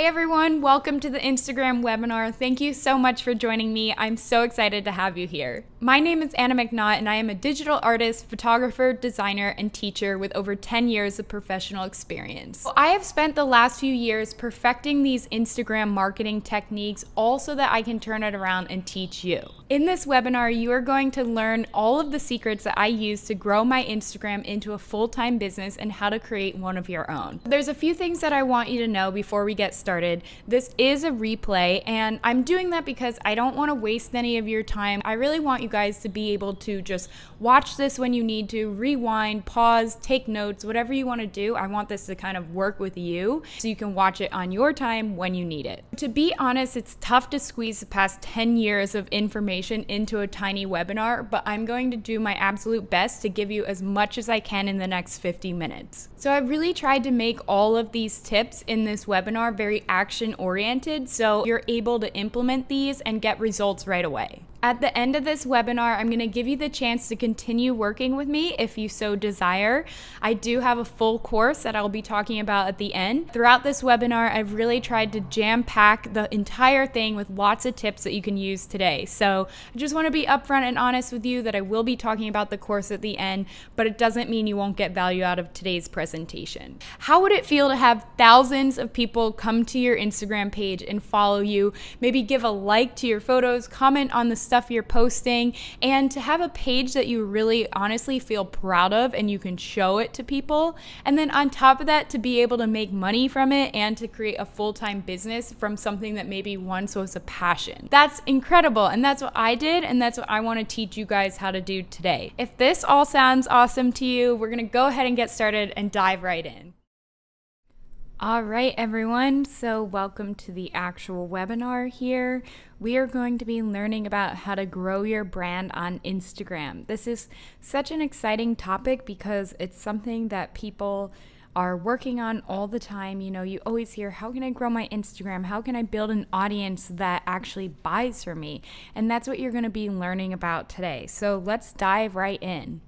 Hey everyone, welcome to the Instagram webinar. Thank you so much for joining me. I'm so excited to have you here. My name is Anna McNaught and I am a digital artist, photographer, designer, and teacher with over 10 years of professional experience. I have spent the last few years perfecting these Instagram marketing techniques all so that I can turn it around and teach you. In this webinar, you are going to learn all of the secrets that I use to grow my Instagram into a full-time business and how to create one of your own. There's a few things that I want you to know before we get started. This is a replay, and I'm doing that because I don't want to waste any of your time. I really want you guys to be able to just watch this when you need to, rewind, pause, take notes, whatever you want to do. I want this to kind of work with you so you can watch it on your time when you need it. To be honest, it's tough to squeeze the past 10 years of information into a tiny webinar, but I'm going to do my absolute best to give you as much as I can in the next 50 minutes. So I've really tried to make all of these tips in this webinar very action oriented so you're able to implement these and get results right away. At the end of this webinar, I'm going to give you the chance to continue working with me if you so desire. I do have a full course that I'll be talking about at the end. Throughout this webinar, I've really tried to jam-pack the entire thing with lots of tips that you can use today. So I just want to be upfront and honest with you that I will be talking about the course at the end, but it doesn't mean you won't get value out of today's presentation. How would it feel to have thousands of people come to your Instagram page and follow you, maybe give a like to your photos, comment on the stuff you're posting, and to have a page that you really honestly feel proud of and you can show it to people, and then on top of that to be able to make money from it and to create a full-time business from something that maybe once was a passion. That's incredible, and that's what I did, and that's what I want to teach you guys how to do today. If this all sounds awesome to you, we're gonna go ahead and get started and dive right in. All right, everyone, so welcome to the actual webinar here. We are going to be learning about how to grow your brand on Instagram. This is such an exciting topic because it's something that people are working on all the time. You know, you always hear, how can I grow my Instagram? How can I build an audience that actually buys from me? And that's what you're going to be learning about today. So let's dive right in.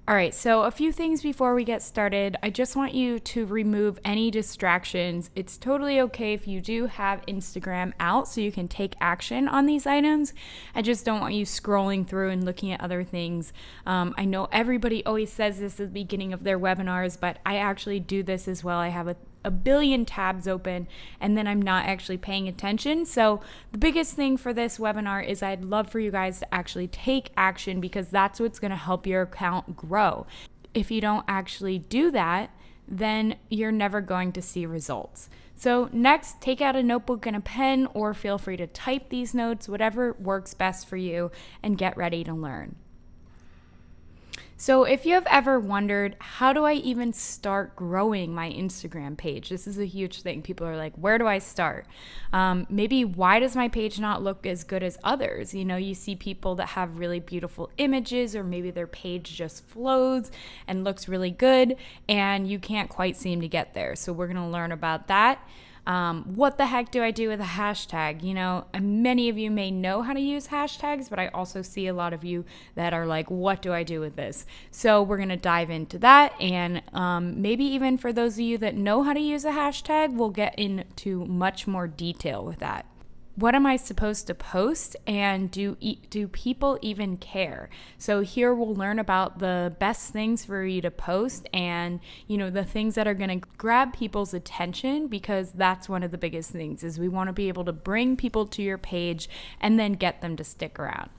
All right, so a few things before we get started. I just want you to remove any distractions. It's totally okay if you do have Instagram out so you can take action on these items. I just don't want you scrolling through and looking at other things. I know everybody always says this at the beginning of their webinars, but I actually do this as well. I have a billion tabs open and then I'm not actually paying attention. So the biggest thing for this webinar is I'd love for you guys to actually take action because that's what's going to help your account grow. If you don't actually do that, then you're never going to see results. So next, take out a notebook and a pen, or feel free to type these notes, whatever works best for you, and get ready to learn. So if you have ever wondered, how do I even start growing my Instagram page? This is a huge thing. People are like, where do I start? Maybe why does my page not look as good as others? You know, you see people that have really beautiful images, or maybe their page just flows and looks really good and you can't quite seem to get there. So we're going to learn about that. What the heck do I do with a hashtag? You know, many of you may know how to use hashtags, but I also see a lot of you that are like, what do I do with this? So we're going to dive into that. And maybe even for those of you that know how to use a hashtag, we'll get into much more detail with that. What am I supposed to post, and do people even care? So here we'll learn about the best things for you to post and, you know, the things that are going to grab people's attention, because that's one of the biggest things is we want to be able to bring people to your page and then get them to stick around.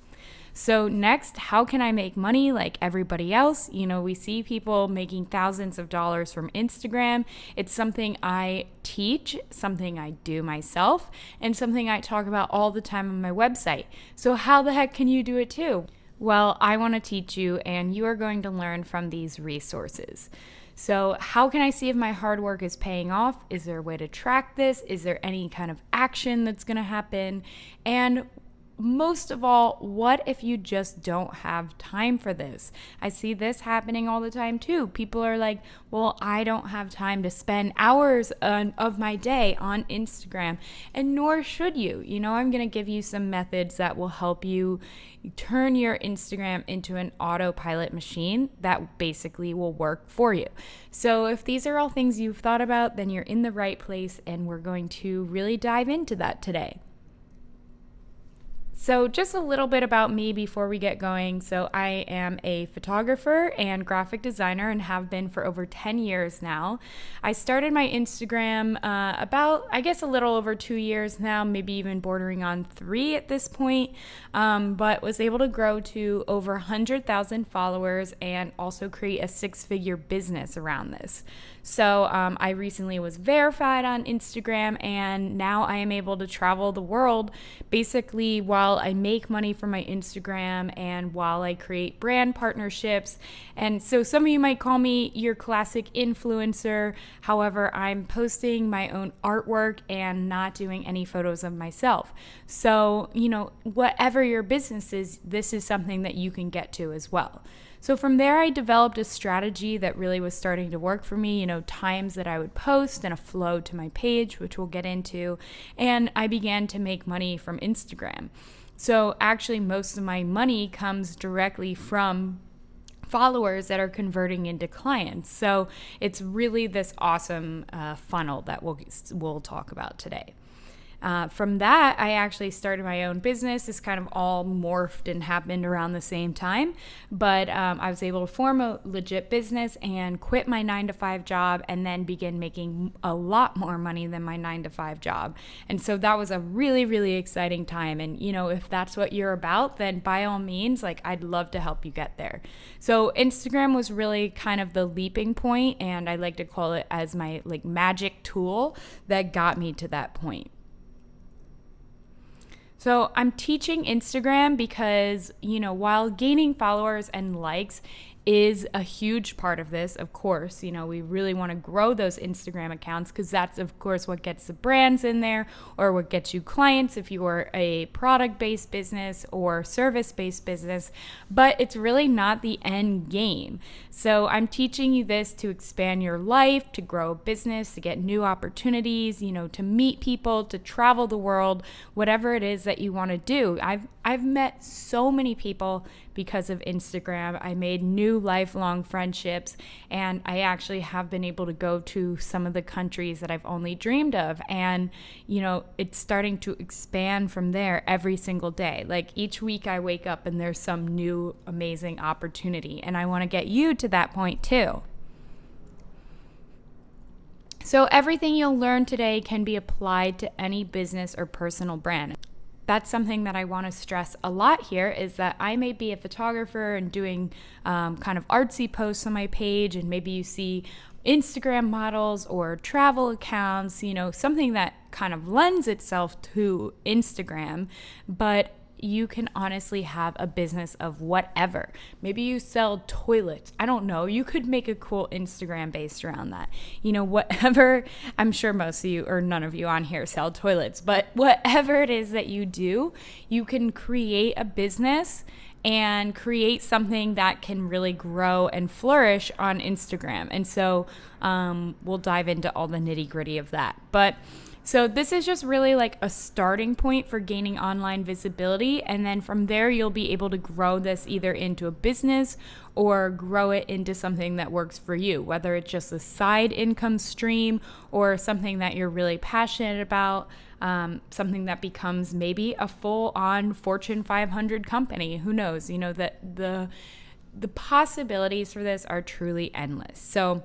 So next, how can I make money like everybody else? You know, we see people making thousands of dollars from Instagram. It's something I teach, something I do myself, and something I talk about all the time on my website. So how the heck can you do it too? Well, I want to teach you, and you are going to learn from these resources. So how can I see if my hard work is paying off? Is there a way to track this? Is there any kind of action that's going to happen? And most of all, what if you just don't have time for this? I see this happening all the time too. People are like, well, I don't have time to spend hours of my day on Instagram, and nor should you. I'm going to give you some methods that will help you turn your Instagram into an autopilot machine that basically will work for you. So if these are all things you've thought about, then you're in the right place, and we're going to really dive into that today. So just a little bit about me before we get going. So I am a photographer and graphic designer and have been for over 10 years now. I started my Instagram about, I guess, a little over 2 years now, maybe even bordering on 3 at this point, but was able to grow to over 100,000 followers and also create a 6-figure business around this. So I recently was verified on Instagram, and now I am able to travel the world basically while I make money from my Instagram and while I create brand partnerships. And so some of you might call me your classic influencer. However, I'm posting my own artwork and not doing any photos of myself. So, whatever your business is, this is something that you can get to as well. So from there, I developed a strategy that really was starting to work for me, times that I would post and a flow to my page, which we'll get into. And I began to make money from Instagram. So actually, most of my money comes directly from followers that are converting into clients. So it's really this awesome funnel that we'll talk about today. From that, I actually started my own business. This kind of all morphed and happened around the same time. But I was able to form a legit business and quit my 9-to-5 job and then begin making a lot more money than my 9-to-5 job. And so that was a really, really exciting time. And, if that's what you're about, then by all means, I'd love to help you get there. So Instagram was really kind of the leaping point, and I like to call it as my magic tool that got me to that point. So I'm teaching Instagram because, while gaining followers and likes is a huge part of this, of course, we really want to grow those Instagram accounts because that's, of course, what gets the brands in there or what gets you clients if you are a product-based business or service-based business, but it's really not the end game. So I'm teaching you this to expand your life, to grow a business, to get new opportunities, to meet people, to travel the world, whatever it is that you want to do. I've met so many people because of Instagram. I made new lifelong friendships, and I actually have been able to go to some of the countries that I've only dreamed of. And, it's starting to expand from there every single day. Each week I wake up and there's some new amazing opportunity, and I want to get you to that point too. So everything you'll learn today can be applied to any business or personal brand. That's something that I want to stress a lot here, is that I may be a photographer and doing kind of artsy posts on my page, and maybe you see Instagram models or travel accounts, something that kind of lends itself to Instagram, but you can honestly have a business of whatever. Maybe you sell toilets. I don't know. You could make a cool Instagram based around that. Whatever. I'm sure most of you or none of you on here sell toilets, but whatever it is that you do, you can create a business and create something that can really grow and flourish on Instagram. And so we'll dive into all the nitty gritty of that. So this is just really a starting point for gaining online visibility. And then from there, you'll be able to grow this either into a business or grow it into something that works for you, whether it's just a side income stream or something that you're really passionate about, something that becomes maybe a full-on Fortune 500 company. Who knows? That the possibilities for this are truly endless. So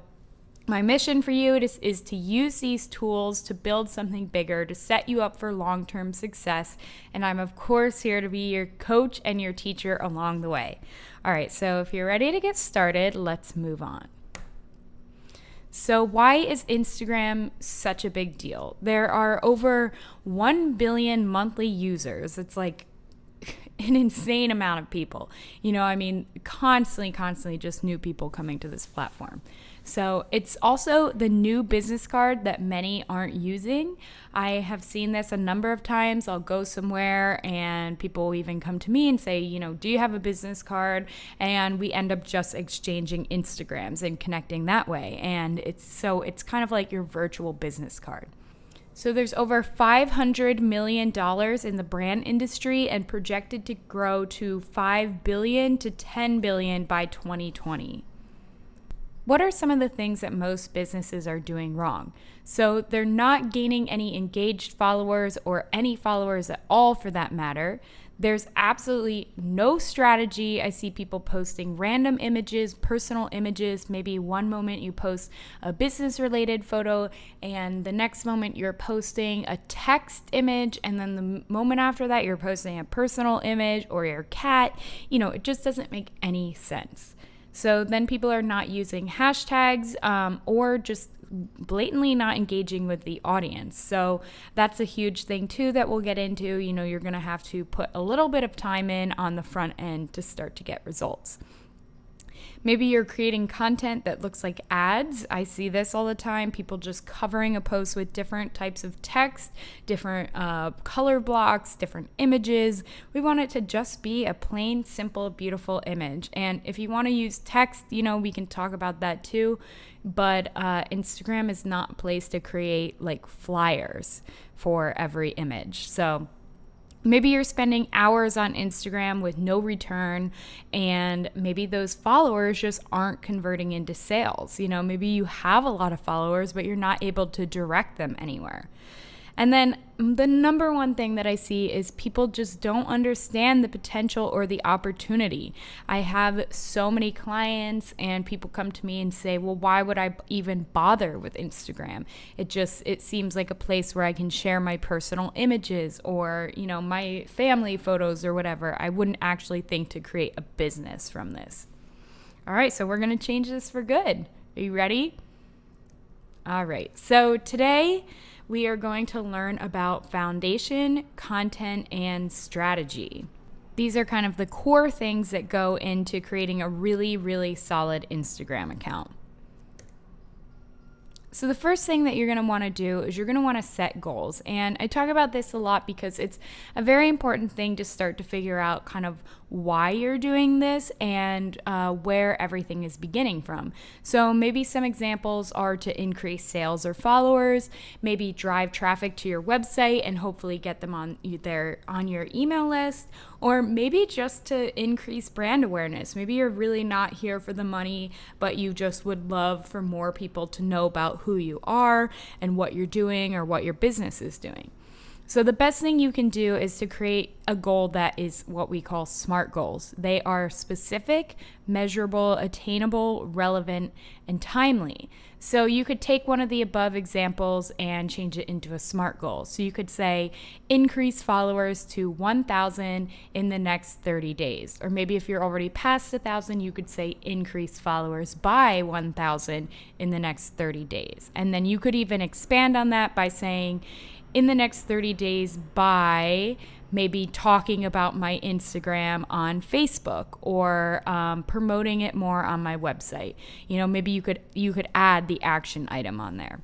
my mission for you is to use these tools to build something bigger, to set you up for long-term success. And I'm, of course, here to be your coach and your teacher along the way. All right, so if you're ready to get started, let's move on. So why is Instagram such a big deal? There are over 1 billion monthly users. It's an insane amount of people. Constantly just new people coming to this platform. So it's also the new business card that many aren't using. I have seen this a number of times. I'll go somewhere and people will even come to me and say, do you have a business card? And we end up just exchanging Instagrams and connecting that way. And it's kind of like your virtual business card. So there's over $500 million in the brand industry and projected to grow to $5 billion to $10 billion by 2020. What are some of the things that most businesses are doing wrong? So they're not gaining any engaged followers or any followers at all for that matter. There's absolutely no strategy. I see people posting random images, personal images. Maybe one moment you post a business-related photo and the next moment you're posting a text image, and then the moment after that you're posting a personal image or your cat. It just doesn't make any sense. So then people are not using hashtags or just blatantly not engaging with the audience. So that's a huge thing too that we'll get into. You're going to have to put a little bit of time in on the front end to start to get results. Maybe you're creating content that looks like ads. I see this all the time. People just covering a post with different types of text, different color blocks, different images. We want it to just be a plain, simple, beautiful image. And if you want to use text, we can talk about that too. But Instagram is not a place to create like flyers for every image. So maybe you're spending hours on Instagram with no return, and maybe those followers just aren't converting into sales. Maybe you have a lot of followers, but you're not able to direct them anywhere. And then the number one thing that I see is people just don't understand the potential or the opportunity. I have so many clients and people come to me and say, well, why would I even bother with Instagram? It seems like a place where I can share my personal images or, my family photos or whatever. I wouldn't actually think to create a business from this. All right, so we're going to change this for good. Are you ready? All right, so today we are going to learn about foundation, content, and strategy. These are kind of the core things that go into creating a really, really solid Instagram account. So the first thing that you're going to want to do is you're going to want to set goals. And I talk about this a lot because it's a very important thing to start to figure out kind of why you're doing this and where everything is beginning from. So maybe some examples are to increase sales or followers, maybe drive traffic to your website and hopefully get them on your email list, or maybe just to increase brand awareness. Maybe you're really not here for the money, but you just would love for more people to know about who you are and what you're doing or what your business is doing. So the best thing you can do is to create a goal that is what we call SMART goals. They are specific, measurable, attainable, relevant, and timely. So you could take one of the above examples and change it into a SMART goal. So you could say, increase followers to 1,000 in the next 30 days. Or maybe if you're already past 1,000, you could say, increase followers by 1,000 in the next 30 days. And then you could even expand on that by saying, in the next 30 days by maybe talking about my Instagram on Facebook or promoting it more on my website. Maybe you could add the action item on there.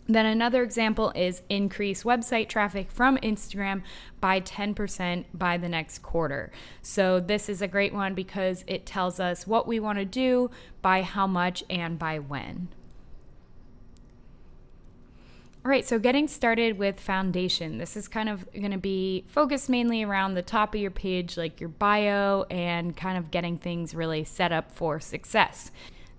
Then another example is increase website traffic from Instagram by 10% by the next quarter. So this is a great one because it tells us what we want to do, by how much, and by when. All right, so getting started with foundation. This is kind of going to be focused mainly around the top of your page, like your bio, and kind of getting things really set up for success.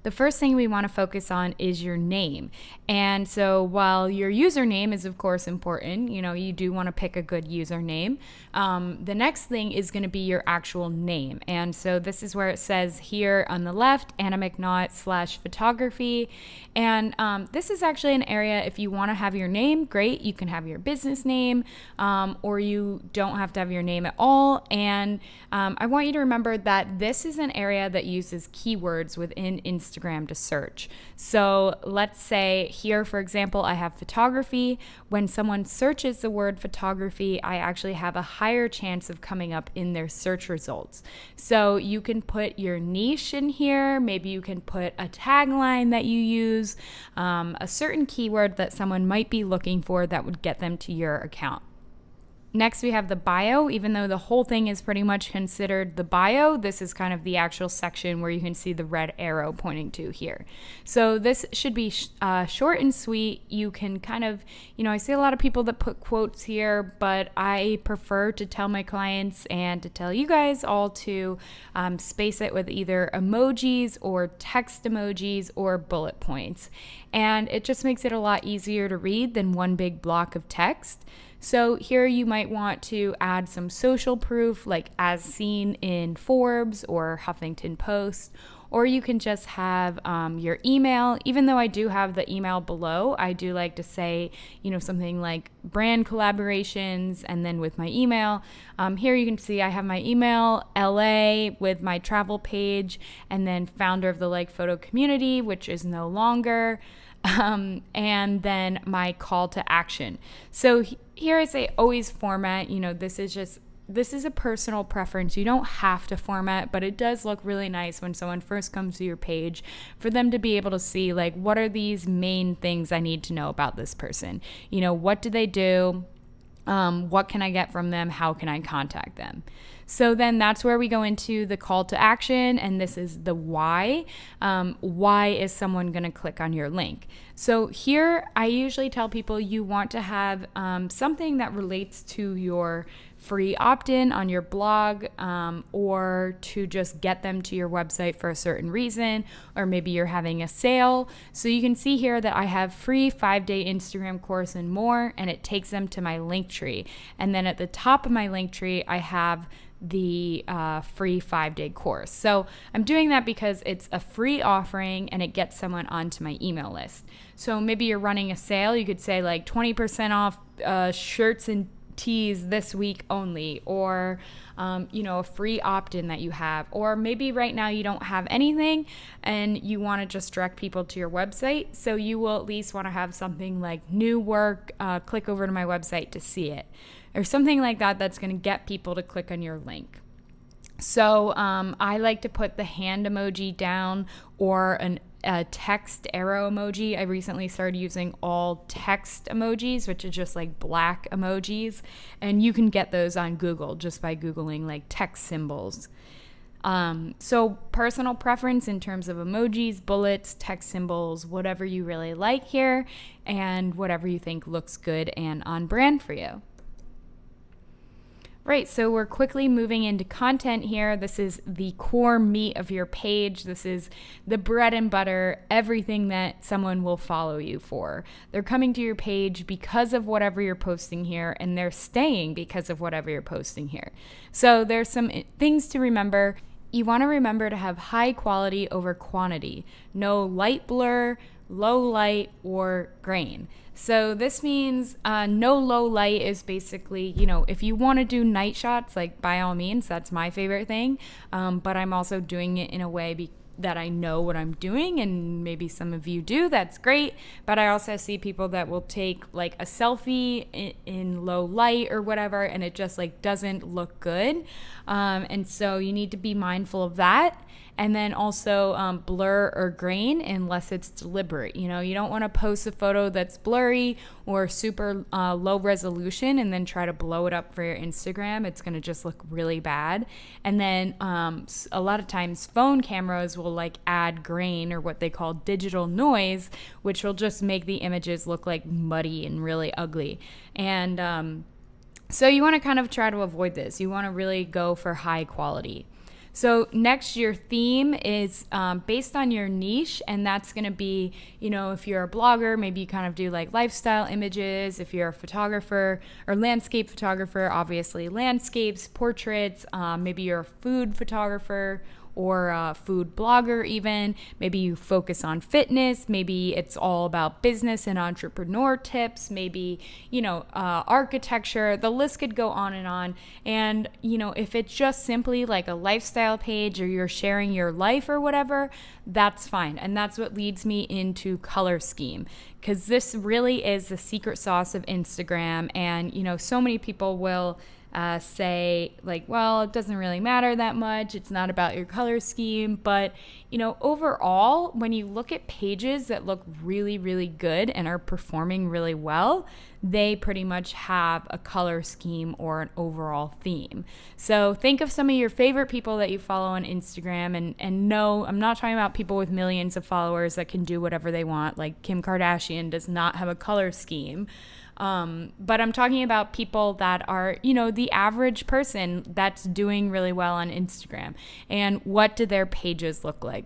The first thing we want to focus on is your name. And so while your username is of course important, you do want to pick a good username. The next thing is going to be your actual name. And so this is where it says here on the left, Anna McNaught/photography. And this is actually an area, if you want to have your name, great. You can have your business name, or you don't have to have your name at all. And I want you to remember that this is an area that uses keywords within Instagram. Instagram to search. So let's say here, for example, I have photography. When someone searches the word photography, I actually have a higher chance of coming up in their search results. So you can put your niche in here. Maybe you can put a tagline that you use, a certain keyword that someone might be looking for that would get them to your account. Next, we have the bio. Even though the whole thing is pretty much considered the bio, this is kind of the actual section where you can see the red arrow pointing to here. So this should be short and sweet. You can kind of, I see a lot of people that put quotes here, but I prefer to tell my clients and to tell you guys all to space it with either emojis or text emojis or bullet points. And it just makes it a lot easier to read than one big block of text. So here you might want to add some social proof, like as seen in Forbes or Huffington Post, or you can just have your email. Even though I do have the email below, I do like to say, something like brand collaborations, and then with my email. Here you can see I have my email, LA, with my travel page, and then founder of the Like Photo community, which is no longer. And then my call to action. So here I say always format. This is a personal preference. You don't have to format, but it does look really nice when someone first comes to your page for them to be able to see, like, what are these main things I need to know about this person? What do they do? What can I get from them? How can I contact them? So then that's where we go into the call to action, and this is the why. Why is someone going to click on your link? So here I usually tell people you want to have something that relates to your free opt-in on your blog, or to just get them to your website for a certain reason, or maybe you're having a sale. So you can see here that I have free 5-day Instagram course and more, and it takes them to my link tree. And then at the top of my link tree, I have the free 5-day course. So I'm doing that because it's a free offering and it gets someone onto my email list. So maybe you're running a sale. You could say like 20% off shirts and tees this week only, or a free opt-in that you have, or maybe right now you don't have anything and you want to just direct people to your website. So you will at least want to have something like new work, click over to my website to see it, or something like that that's going to get people to click on your link. So I like to put the hand emoji down, or a text arrow emoji. I recently started using all text emojis, which is just like black emojis, and you can get those on Google just by Googling like text symbols. So personal preference in terms of emojis, bullets, text symbols, whatever you really like here, and whatever you think looks good and on brand for you. Right, so we're quickly moving into content here. This is the core meat of your page. This is the bread and butter, everything that someone will follow you for. They're coming to your page because of whatever you're posting here, and they're staying because of whatever you're posting here. So there's some things to remember. You want to remember to have high quality over quantity. No light blur, low light, or grain. So this means no low light is basically, if you want to do night shots, like by all means, that's my favorite thing. But I'm also doing it in a way that I know what I'm doing, and maybe some of you do, that's great. But I also see people that will take like a selfie in low light or whatever, and it just like doesn't look good. And so you need to be mindful of that. And then also blur or grain unless it's deliberate. You don't want to post a photo that's blurry or super low resolution and then try to blow it up for your Instagram. It's going to just look really bad. And then a lot of times phone cameras will like add grain, or what they call digital noise, which will just make the images look like muddy and really ugly. And so you want to kind of try to avoid this. You want to really go for high quality. So next, your theme is based on your niche, and that's going to be, if you're a blogger, maybe you kind of do like lifestyle images. If you're a photographer or landscape photographer, obviously landscapes, portraits. Maybe you're a food photographer or a food blogger even. Maybe you focus on fitness. Maybe it's all about business and entrepreneur tips. Maybe, architecture. The list could go on and on. And, if it's just simply like a lifestyle page or you're sharing your life or whatever, that's fine. And that's what leads me into color scheme, because this really is the secret sauce of Instagram. And, so many people will say like, well, it doesn't really matter that much. It's not about your color scheme. But, overall, when you look at pages that look really, really good and are performing really well, they pretty much have a color scheme or an overall theme. So think of some of your favorite people that you follow on Instagram, and no, I'm not talking about people with millions of followers that can do whatever they want. Like Kim Kardashian does not have a color scheme. But I'm talking about people that are, the average person that's doing really well on Instagram. And what do their pages look like?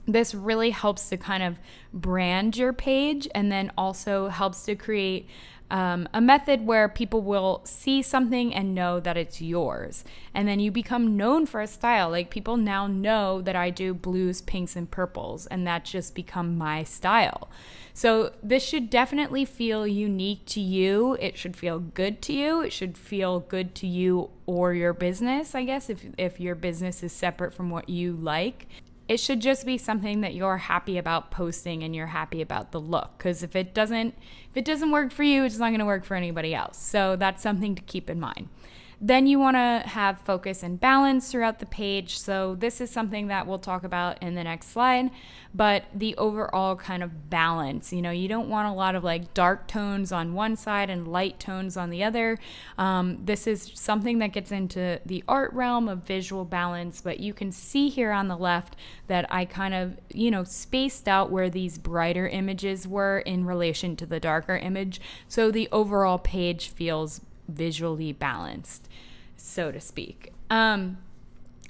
This really helps to kind of brand your page, and then also helps to create a method where people will see something and know that it's yours. And then you become known for a style. Like, people now know that I do blues, pinks, and purples, and that's just become my style. So this should definitely feel unique to you. It should feel good to you. It should feel good to you or your business, I guess, if your business is separate from what you like. It should just be something that you're happy about posting and you're happy about the look. Because if it doesn't work for you, it's not going to work for anybody else. So that's something to keep in mind. Then you want to have focus and balance throughout the page. So this is something that we'll talk about in the next slide, but the overall kind of balance. You don't want a lot of like dark tones on one side and light tones on the other. This is something that gets into the art realm of visual balance, but you can see here on the left that I kind of, spaced out where these brighter images were in relation to the darker image. So the overall page feels visually balanced, so to speak.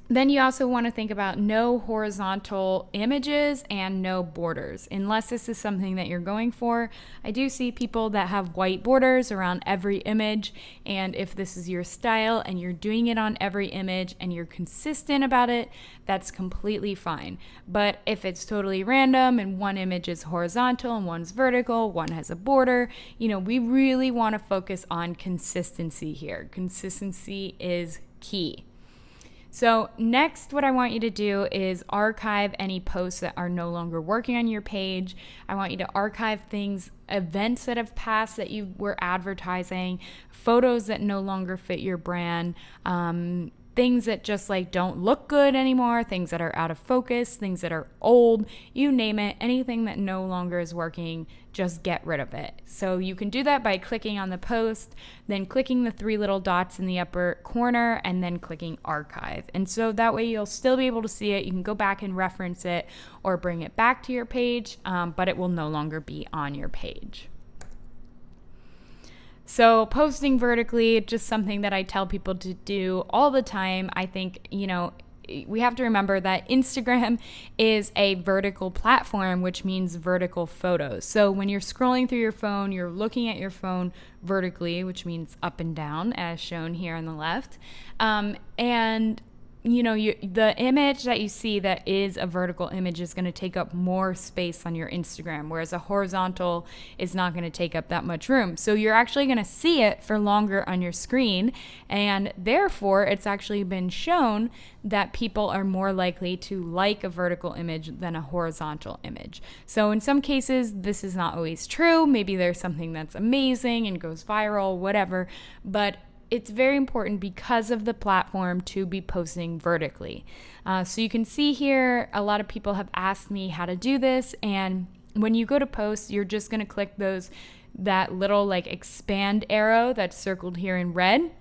Then you also want to think about no horizontal images and no borders, unless this is something that you're going for. I do see people that have white borders around every image, and if this is your style and you're doing it on every image and you're consistent about it, that's completely fine. But if it's totally random and one image is horizontal and one's vertical, one has a border, we really want to focus on consistency here. Consistency is key. So next, what I want you to do is archive any posts that are no longer working on your page. I want you to archive events that have passed that you were advertising, photos that no longer fit your brand, things that just like don't look good anymore, things that are out of focus, things that are old, you name it, anything that no longer is working, just get rid of it. So you can do that by clicking on the post, then clicking the three little dots in the upper corner, and then clicking archive. And so that way you'll still be able to see it. You can go back and reference it or bring it back to your page, but it will no longer be on your page. So posting vertically, just something that I tell people to do all the time. I think, we have to remember that Instagram is a vertical platform, which means vertical photos. So when you're scrolling through your phone, you're looking at your phone vertically, which means up and down, as shown here on the left. And the image that you see that is a vertical image is going to take up more space on your Instagram, whereas a horizontal is not going to take up that much room. So you're actually going to see it for longer on your screen, and therefore it's actually been shown that people are more likely to like a vertical image than a horizontal image. So in some cases, this is not always true. Maybe there's something that's amazing and goes viral, whatever, but it's very important because of the platform to be posting vertically. So you can see here, a lot of people have asked me how to do this. And when you go to post, you're just going to click that little like expand arrow that's circled here in red.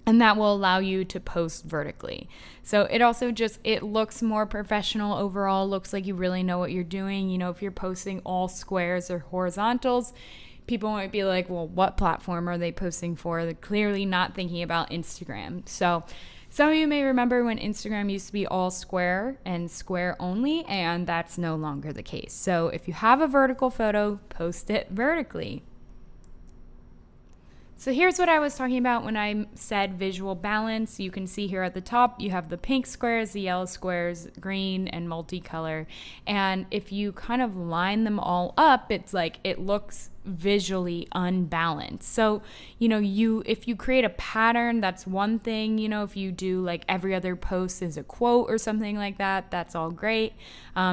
And that will allow you to post vertically. So it also it looks more professional overall, looks like you really know what you're doing. If you're posting all squares or horizontals, people might be like, well, what platform are they posting for? They're clearly not thinking about Instagram. So some of you may remember when Instagram used to be all square and square only, and that's no longer the case. So if you have a vertical photo, post it vertically. So here's what I was talking about when I said visual balance. You can see here at the top, you have the pink squares, the yellow squares, green, and multicolor. And if you kind of line them all up, it's like it looks visually unbalanced. So, if you create a pattern, that's one thing. If you do like every other post is a quote or something like that, that's all great,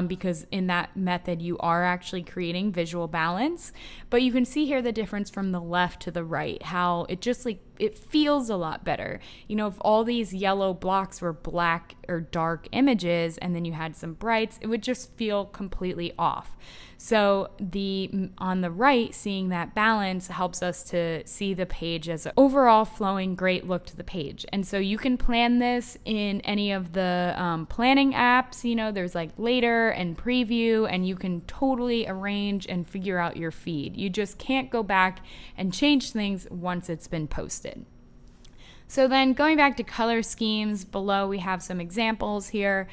because in that method you are actually creating visual balance. But you can see here the difference from the left to the right, how it just like it feels a lot better. If all these yellow blocks were black or dark images and then you had some brights, it would just feel completely off. So on the right, seeing that balance helps us to see the page as an overall flowing great look to the page. And so you can plan this in any of the planning apps. There's like later and preview, and you can totally arrange and figure out your feed. You just can't go back and change things once it's been posted. So then going back to color schemes, below we have some examples here.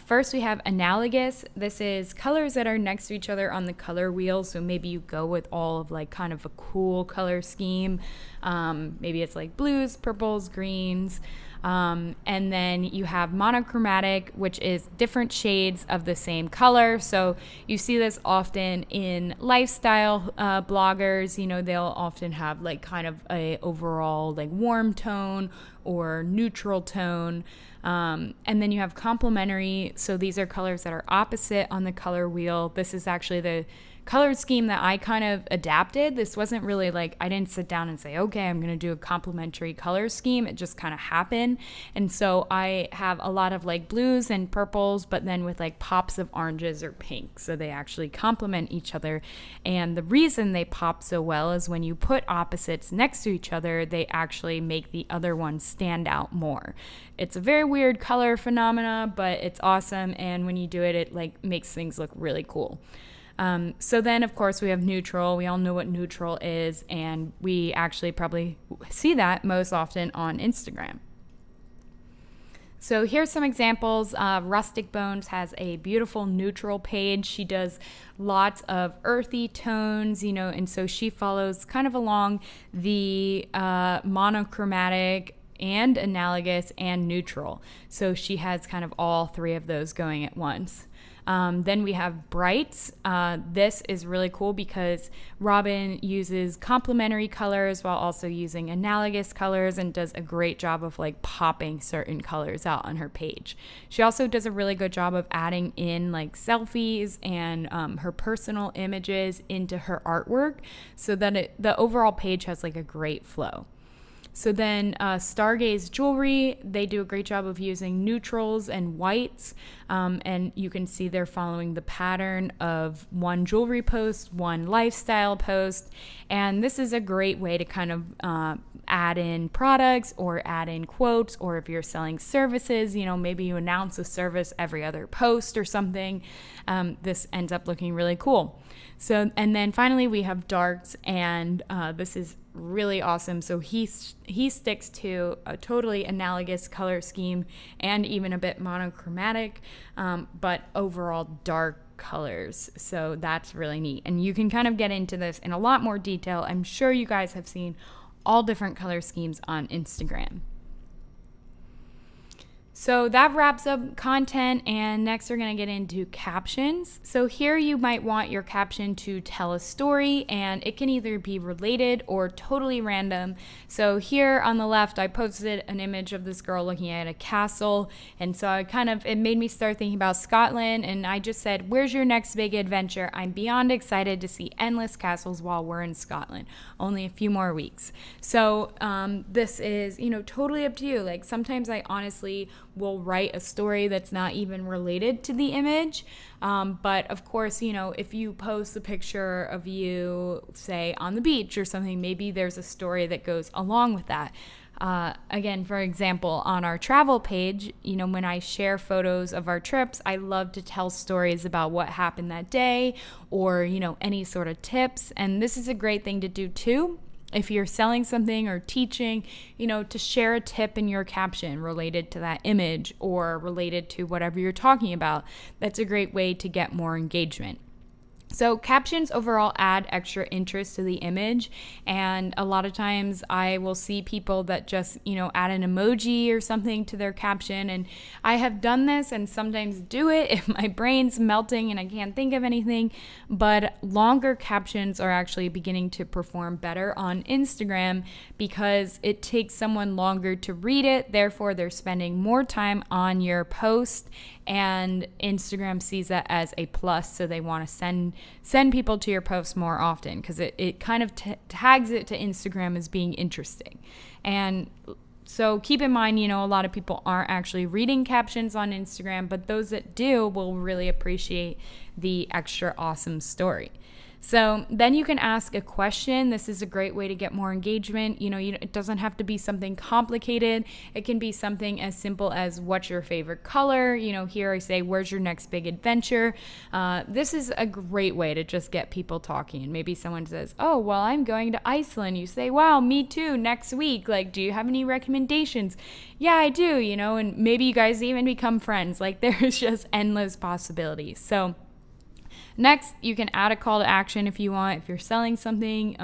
First we have analogous. This is colors that are next to each other on the color wheel. So maybe you go with all of like kind of a cool color scheme. Maybe it's like blues, purples, greens. And then you have monochromatic, which is different shades of the same color. So you see this often in lifestyle bloggers. They'll often have like kind of a overall like warm tone or neutral tone. And then you have complementary. So these are colors that are opposite on the color wheel. This is actually the color scheme that I kind of adapted. This wasn't really like, I didn't sit down and say, okay, I'm going to do a complementary color scheme. It just kind of happened. And so I have a lot of like blues and purples, but then with like pops of oranges or pink. So they actually complement each other. And the reason they pop so well is when you put opposites next to each other, they actually make the other one stand out more. It's a very weird color phenomena, but it's awesome. And when you do it, it like makes things look really cool. So then, of course, we have neutral. We all know what neutral is, and we actually probably see that most often on Instagram. So here's some examples. Rustic Bones has a beautiful neutral page. She does lots of earthy tones, and so she follows kind of along the monochromatic and analogous and neutral. So she has kind of all three of those going at once. Then we have brights. This is really cool because Robin uses complementary colors while also using analogous colors and does a great job of like popping certain colors out on her page. She also does a really good job of adding in like selfies and her personal images into her artwork so that the overall page has like a great flow. So then Stargaze Jewelry, they do a great job of using neutrals and whites, and you can see they're following the pattern of one jewelry post, one lifestyle post, and this is a great way to kind of add in products or add in quotes, or if you're selling services, maybe you announce a service every other post or something. This ends up looking really cool. So, and then finally we have darks, and this is really awesome. So he sticks to a totally analogous color scheme and even a bit monochromatic, but overall dark colors. So that's really neat. And you can kind of get into this in a lot more detail. I'm sure you guys have seen all different color schemes on Instagram. So that wraps up content, and next we're going to get into captions. So here you might want your caption to tell a story, and it can either be related or totally random. So here on the left, I posted an image of this girl looking at a castle, and so it made me start thinking about Scotland, and I just said, where's your next big adventure? I'm beyond excited to see endless castles while we're in Scotland. Only a few more weeks. So this is, totally up to you. Like sometimes I honestly will write a story that's not even related to the image. But of course, if you post a picture of you, say, on the beach or something, maybe there's a story that goes along with that. Again, for example, on our travel page, when I share photos of our trips, I love to tell stories about what happened that day or, any sort of tips. And this is a great thing to do too. If you're selling something or teaching, to share a tip in your caption related to that image or related to whatever you're talking about, that's a great way to get more engagement. So captions overall add extra interest to the image, and a lot of times I will see people that just, add an emoji or something to their caption, and I have done this and sometimes do it if my brain's melting and I can't think of anything, but longer captions are actually beginning to perform better on Instagram because it takes someone longer to read it, therefore they're spending more time on your post, and Instagram sees that as a plus, so they want to send people to your posts more often because it kind of tags it to Instagram as being interesting. And so keep in mind, a lot of people aren't actually reading captions on Instagram, but those that do will really appreciate the extra awesome story. So then you can ask a question. This is a great way to get more engagement. It doesn't have to be something complicated. It can be something as simple as, what's your favorite color? Here I say, where's your next big adventure? This is a great way to just get people talking. And maybe someone says, oh, well, I'm going to Iceland. You say, wow, me too, next week. Like, do you have any recommendations? Yeah, I do, and maybe you guys even become friends. Like, there's just endless possibilities. So next, you can add a call to action if you want. If you're selling something,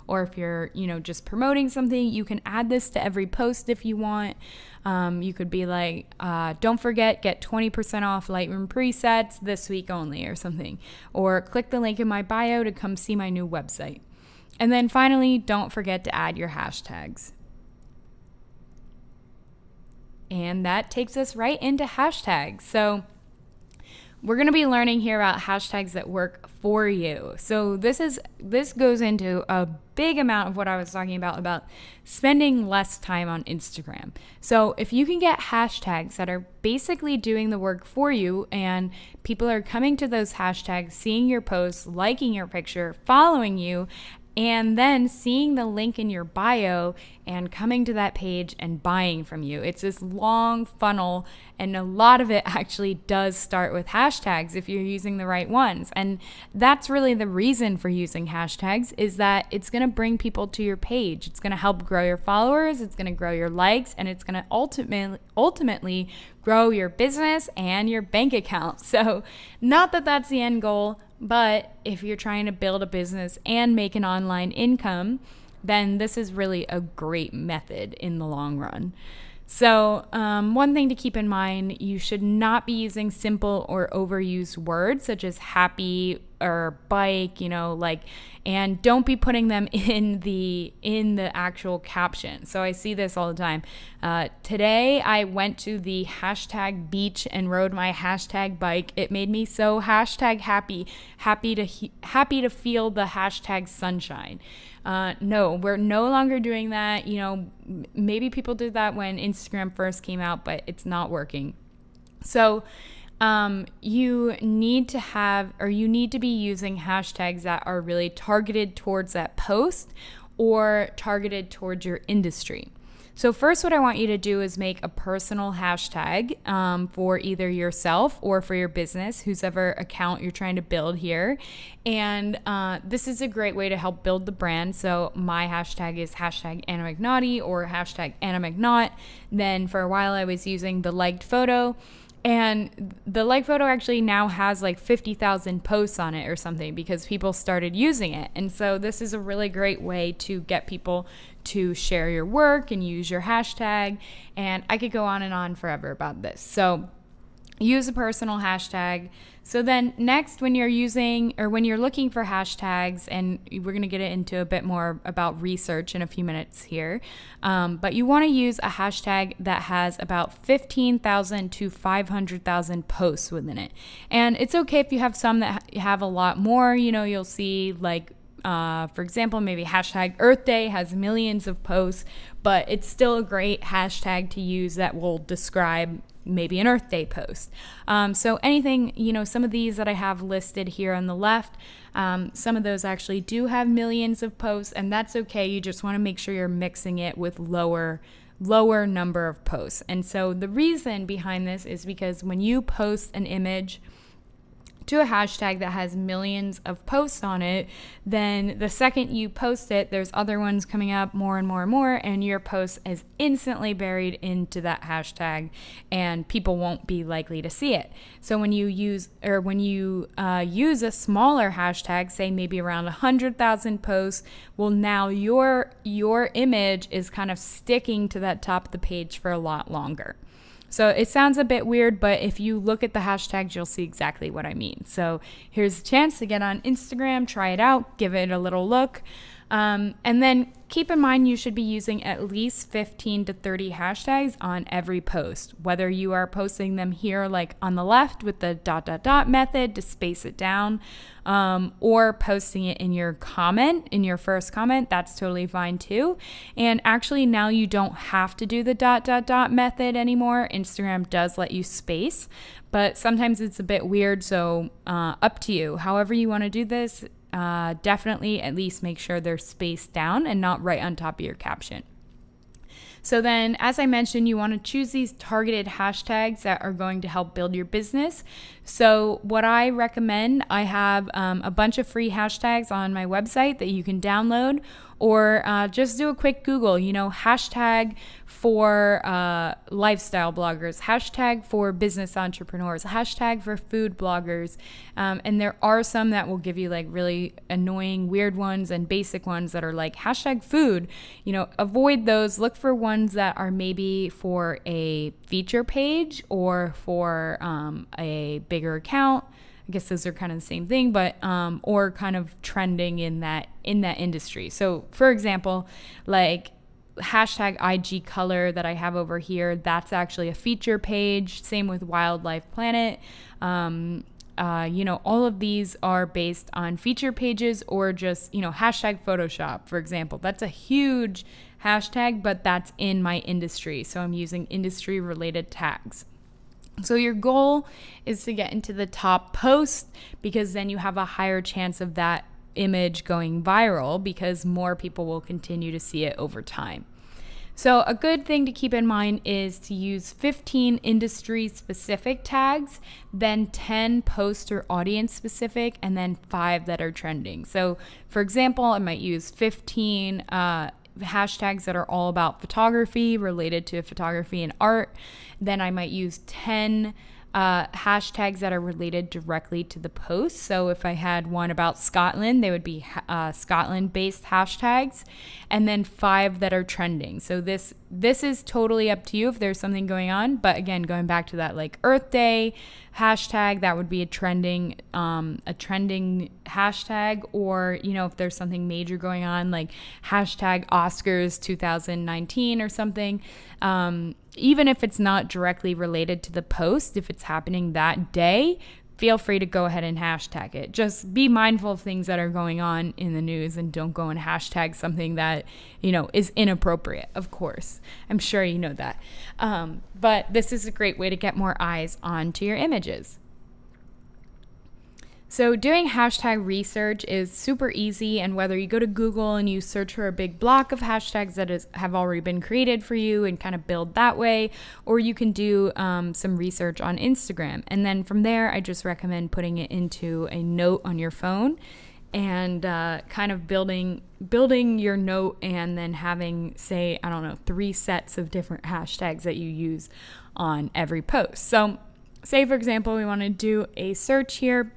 or if you're, just promoting something, you can add this to every post if you want. You could be like, don't forget, get 20% off Lightroom presets this week only, or something. Or click the link in my bio to come see my new website. And then finally, don't forget to add your hashtags. And that takes us right into hashtags. So we're going to be learning here about hashtags that work for you. So this goes into a big amount of what I was talking about spending less time on Instagram. So if you can get hashtags that are basically doing the work for you, and people are coming to those hashtags, seeing your posts, liking your picture, following you, and then seeing the link in your bio and coming to that page and buying from you. It's this long funnel, and a lot of it actually does start with hashtags if you're using the right ones. And that's really the reason for using hashtags, is that it's going to bring people to your page. It's going to help grow your followers, it's going to grow your likes, and it's going to ultimately grow your business and your bank account. So not that that's the end goal, but if you're trying to build a business and make an online income, then this is really a great method in the long run. So one thing to keep in mind, you should not be using simple or overused words such as happy or bike, and don't be putting them in the actual caption. So I see this all the time. Today I went to the hashtag beach and rode my hashtag bike. It made me so hashtag happy to feel the hashtag sunshine. No, we're no longer doing that. Maybe people did that when Instagram first came out, but it's not working. So you need to be using hashtags that are really targeted towards that post or targeted towards your industry. So first, what I want you to do is make a personal hashtag for either yourself or for your business, whosever account you're trying to build here. And this is a great way to help build the brand. So my hashtag is hashtag Anna McNaughty or hashtag Anna McNaught. Then for a while I was using the liked photo. And the like photo actually now has like 50,000 posts on it or something because people started using it. And so this is a really great way to get people to share your work and use your hashtag. And I could go on and on forever about this. So use a personal hashtag. So then next, when you're looking for hashtags, and we're going to get into a bit more about research in a few minutes here, but you want to use a hashtag that has about 15,000 to 500,000 posts within it. And it's okay if you have some that have a lot more. You'll see like, for example, maybe hashtag Earth Day has millions of posts, but it's still a great hashtag to use that will describe maybe an Earth Day post. So anything, some of these that I have listed here on the left, some of those actually do have millions of posts, and that's okay. You just want to make sure you're mixing it with lower number of posts. And so the reason behind this is because when you post an image to a hashtag that has millions of posts on it, then the second you post it, there's other ones coming up more and more and more, and your post is instantly buried into that hashtag, and people won't be likely to see it. So when you use a smaller hashtag, say maybe around 100,000 posts, well, now your image is kind of sticking to that top of the page for a lot longer. So it sounds a bit weird, but if you look at the hashtags, you'll see exactly what I mean. So here's a chance to get on Instagram, try it out, give it a little look. And then keep in mind you should be using at least 15 to 30 hashtags on every post, whether you are posting them here like on the left with the ... method to space it down, or posting it in your first comment. That's totally fine too. And actually now you don't have to do the ... method anymore. Instagram does let you space, but sometimes it's a bit weird, so up to you. However you want to do this, definitely at least make sure they're spaced down and not right on top of your caption. So then, as I mentioned, you want to choose these targeted hashtags that are going to help build your business. So what I recommend, I have a bunch of free hashtags on my website that you can download, or just do a quick Google, hashtag for lifestyle bloggers, hashtag for business entrepreneurs, hashtag for food bloggers. And there are some that will give you like really annoying, weird ones and basic ones that are like hashtag food. Avoid those. Look for ones that are maybe for a feature page or for a bigger account. I guess those are kind of the same thing, but or kind of trending in that industry. So for example, like hashtag IG color that I have over here, that's actually a feature page. Same with Wildlife Planet. All of these are based on feature pages, or just, hashtag Photoshop, for example. That's a huge hashtag, but that's in my industry. So I'm using industry related tags. So your goal is to get into the top post, because then you have a higher chance of that image going viral, because more people will continue to see it over time. So a good thing to keep in mind is to use 15 industry specific tags, then 10 post or audience specific, and then 5 that are trending. So for example, I might use 15 hashtags that are all about photography, related to photography and art. Then I might use 10 hashtags that are related directly to the post. So if I had one about Scotland, they would be Scotland-based hashtags, and then 5 that are trending. So this is totally up to you if there's something going on. But again, going back to that like Earth Day hashtag, that would be a trending hashtag. Or if there's something major going on, like hashtag Oscars 2019 or something. Even if it's not directly related to the post, if it's happening that day, feel free to go ahead and hashtag it. Just be mindful of things that are going on in the news, and don't go and hashtag something that, is inappropriate, of course. I'm sure you know that. But this is a great way to get more eyes onto your images. So doing hashtag research is super easy, and whether you go to Google and you search for a big block of hashtags that have already been created for you and kind of build that way, or you can do some research on Instagram. And then from there, I just recommend putting it into a note on your phone, and kind of building your note, and then having, say, 3 sets of different hashtags that you use on every post. So say, for example, we want to do a search here.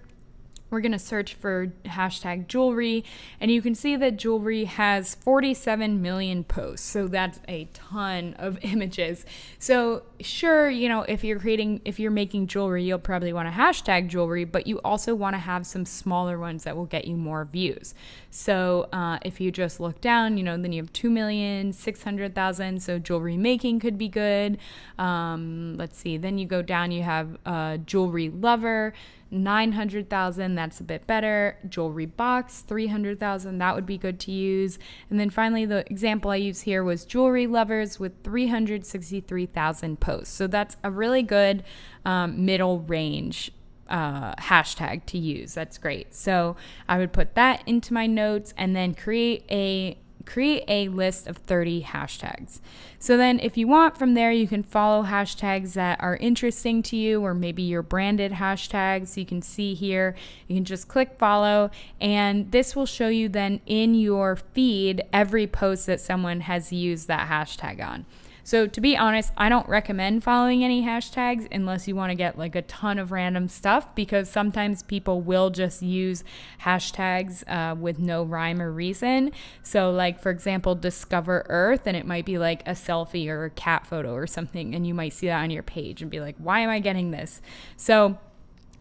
We're going to search for hashtag jewelry, and you can see that jewelry has 47 million posts. So that's a ton of images. So sure, if you're making jewelry, you'll probably want to hashtag jewelry, but you also want to have some smaller ones that will get you more views. So if you just look down, then you have 2,600,000. So jewelry making could be good. Let's see. Then you go down, you have jewelry lover, 900,000, that's a bit better. Jewelry box, 300,000, that would be good to use. And then finally, the example I used here was jewelry lovers with 363,000 posts. So that's a really good middle range hashtag to use. That's great. So I would put that into my notes, and then create a create a list of 30 hashtags. So then if you want from there, you can follow hashtags that are interesting to you, or maybe your branded hashtags. You can see here, you can just click follow, and this will show you then in your feed every post that someone has used that hashtag on. So to be honest, I don't recommend following any hashtags unless you want to get like a ton of random stuff, because sometimes people will just use hashtags with no rhyme or reason. So like, for example, discover Earth, and it might be like a selfie or a cat photo or something, and you might see that on your page and be like, why am I getting this? So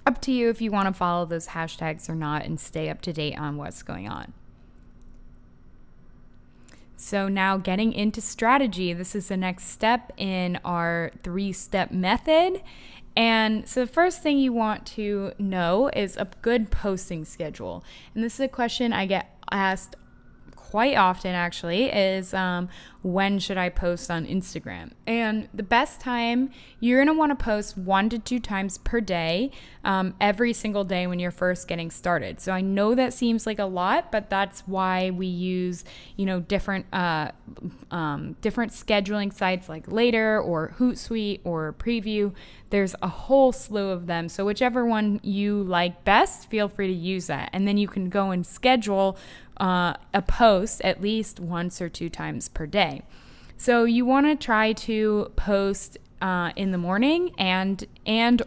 up to you if you want to follow those hashtags or not and stay up to date on what's going on. So now getting into strategy, this is the next step in our 3-step method. And so the first thing you want to know is a good posting schedule. And this is a question I get asked quite often, actually, is when should I post on Instagram? And the best time, you're going to want to post 1 to 2 times per day, every single day when you're first getting started. So I know that seems like a lot, but that's why we use, different scheduling sites like Later or Hootsuite or Preview. There's a whole slew of them. So whichever one you like best, feel free to use that. And then you can go and schedule a post at least once or 2 times per day. So you want to try to post in the morning and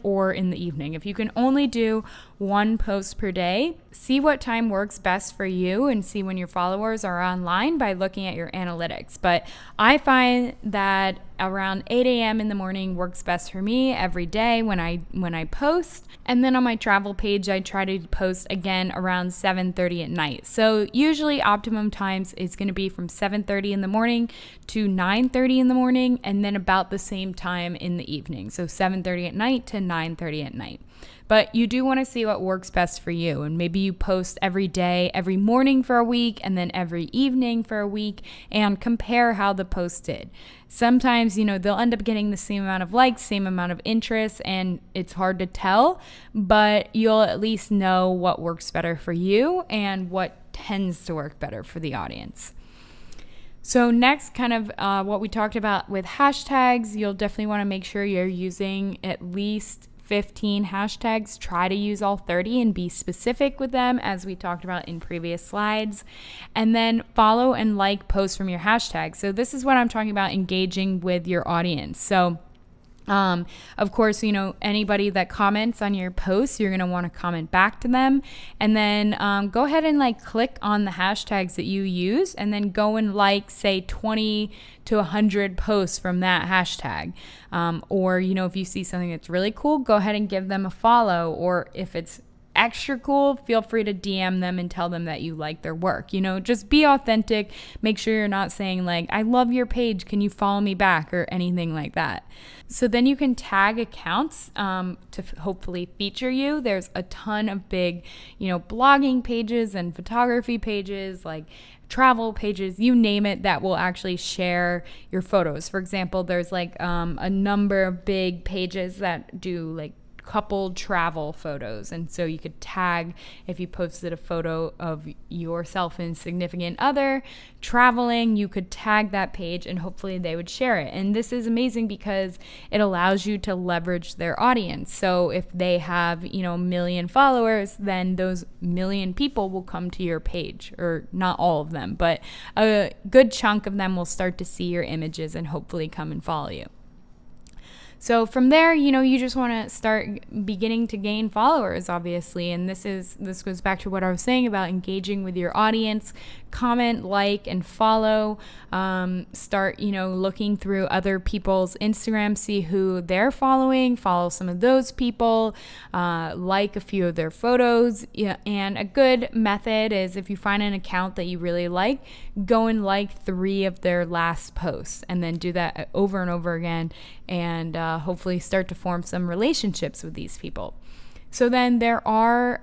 or in the evening. If you can only do 1 post per day, see what time works best for you and see when your followers are online by looking at your analytics. But I find that around 8 a.m. in the morning works best for me every day when I post. And then on my travel page, I try to post again around 7:30 at night. So usually optimum times is going to be from 7:30 in the morning to 9:30 in the morning, and then about the same time in the evening. So 7:30 at night to 9:30 at night. But you do want to see what works best for you. And maybe you post every day, every morning for a week, and then every evening for a week, and compare how the post did. Sometimes, they'll end up getting the same amount of likes, same amount of interest, and it's hard to tell, but you'll at least know what works better for you and what tends to work better for the audience. So next, kind of what we talked about with hashtags, you'll definitely want to make sure you're using at least 15 hashtags. Try to use all 30 and be specific with them, as we talked about in previous slides. And then follow and like posts from your hashtags. So this is what I'm talking about, engaging with your audience. So of course, anybody that comments on your posts, you're going to want to comment back to them. And then go ahead and click on the hashtags that you use, and then go and say 20 to 100 posts from that hashtag. Or, if you see something that's really cool, go ahead and give them a follow. Or if it's extra cool, feel free to DM them and tell them that you like their work. Just be authentic. Make sure you're not saying I love your page, can you follow me back, or anything like that. So then you can tag accounts to hopefully feature you. There's a ton of big, blogging pages and photography pages, like travel pages, you name it, that will actually share your photos. For example, there's a number of big pages that do coupled travel photos, and so you could tag, if you posted a photo of yourself and significant other traveling, you could tag that page and hopefully they would share it. And this is amazing because it allows you to leverage their audience. So if they have a million followers, then those million people will come to your page, or not all of them, but a good chunk of them will start to see your images and hopefully come and follow you. So from there, you just want to start beginning to gain followers, obviously. And this goes back to what I was saying about engaging with your audience. Comment, like, and follow. Start, looking through other people's Instagram, see who they're following, follow some of those people, like a few of their photos. Yeah, and a good method is, if you find an account that you really like, go and like 3 of their last posts, and then do that over and over again, and hopefully start to form some relationships with these people. So then there are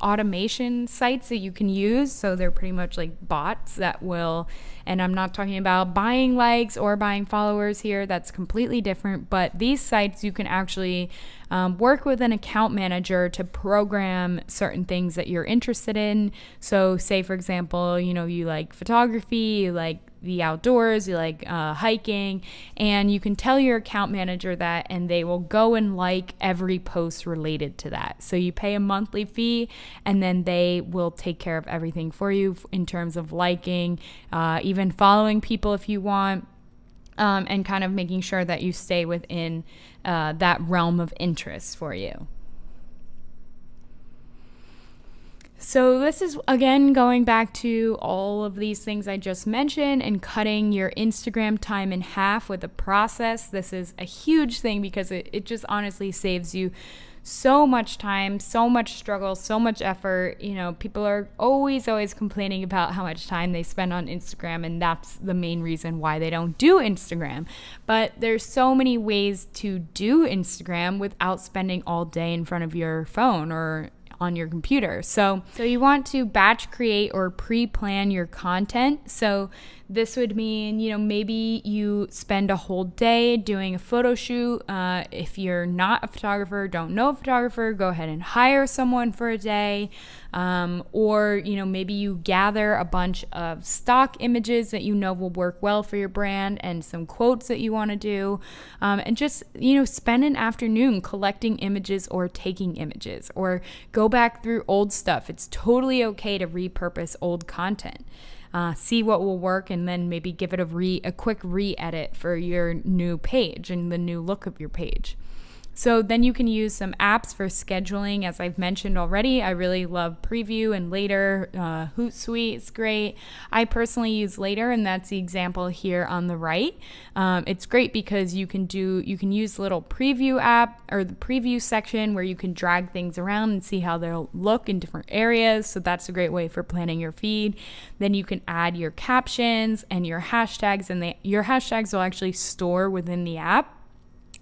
automation sites that you can use. So they're pretty much like bots that will, and I'm not talking about buying likes or buying followers here. That's completely different. But these sites, you can actually work with an account manager to program certain things that you're interested in. So say, for example, you like photography, you like the outdoors, you like hiking, and you can tell your account manager that, and they will go and like every post related to that. So you pay a monthly fee, and then they will take care of everything for you in terms of liking, even following people if you want, and kind of making sure that you stay within that realm of interest for you. So this is, again, going back to all of these things I just mentioned and cutting your Instagram time in half with a process. This is a huge thing because it just honestly saves you so much time, so much struggle, so much effort. People are always complaining about how much time they spend on Instagram, and that's the main reason why they don't do Instagram. But there's so many ways to do Instagram without spending all day in front of your phone or on your computer. So you want to batch create or pre-plan your content. So this would mean, maybe you spend a whole day doing a photo shoot. If you're not a photographer, don't know a photographer, go ahead and hire someone for a day. Or maybe you gather a bunch of stock images that will work well for your brand and some quotes that you want to do. And just, spend an afternoon collecting images or taking images, or go back through old stuff. It's totally okay to repurpose old content. See what will work, and then maybe give it a quick re-edit for your new page and the new look of your page. So then you can use some apps for scheduling. As I've mentioned already, I really love Preview and Later. Hootsuite is great. I personally use Later, and that's the example here on the right. It's great because you can use the little preview app or the preview section where you can drag things around and see how they'll look in different areas. So that's a great way for planning your feed. Then you can add your captions and your hashtags, and your hashtags will actually store within the app.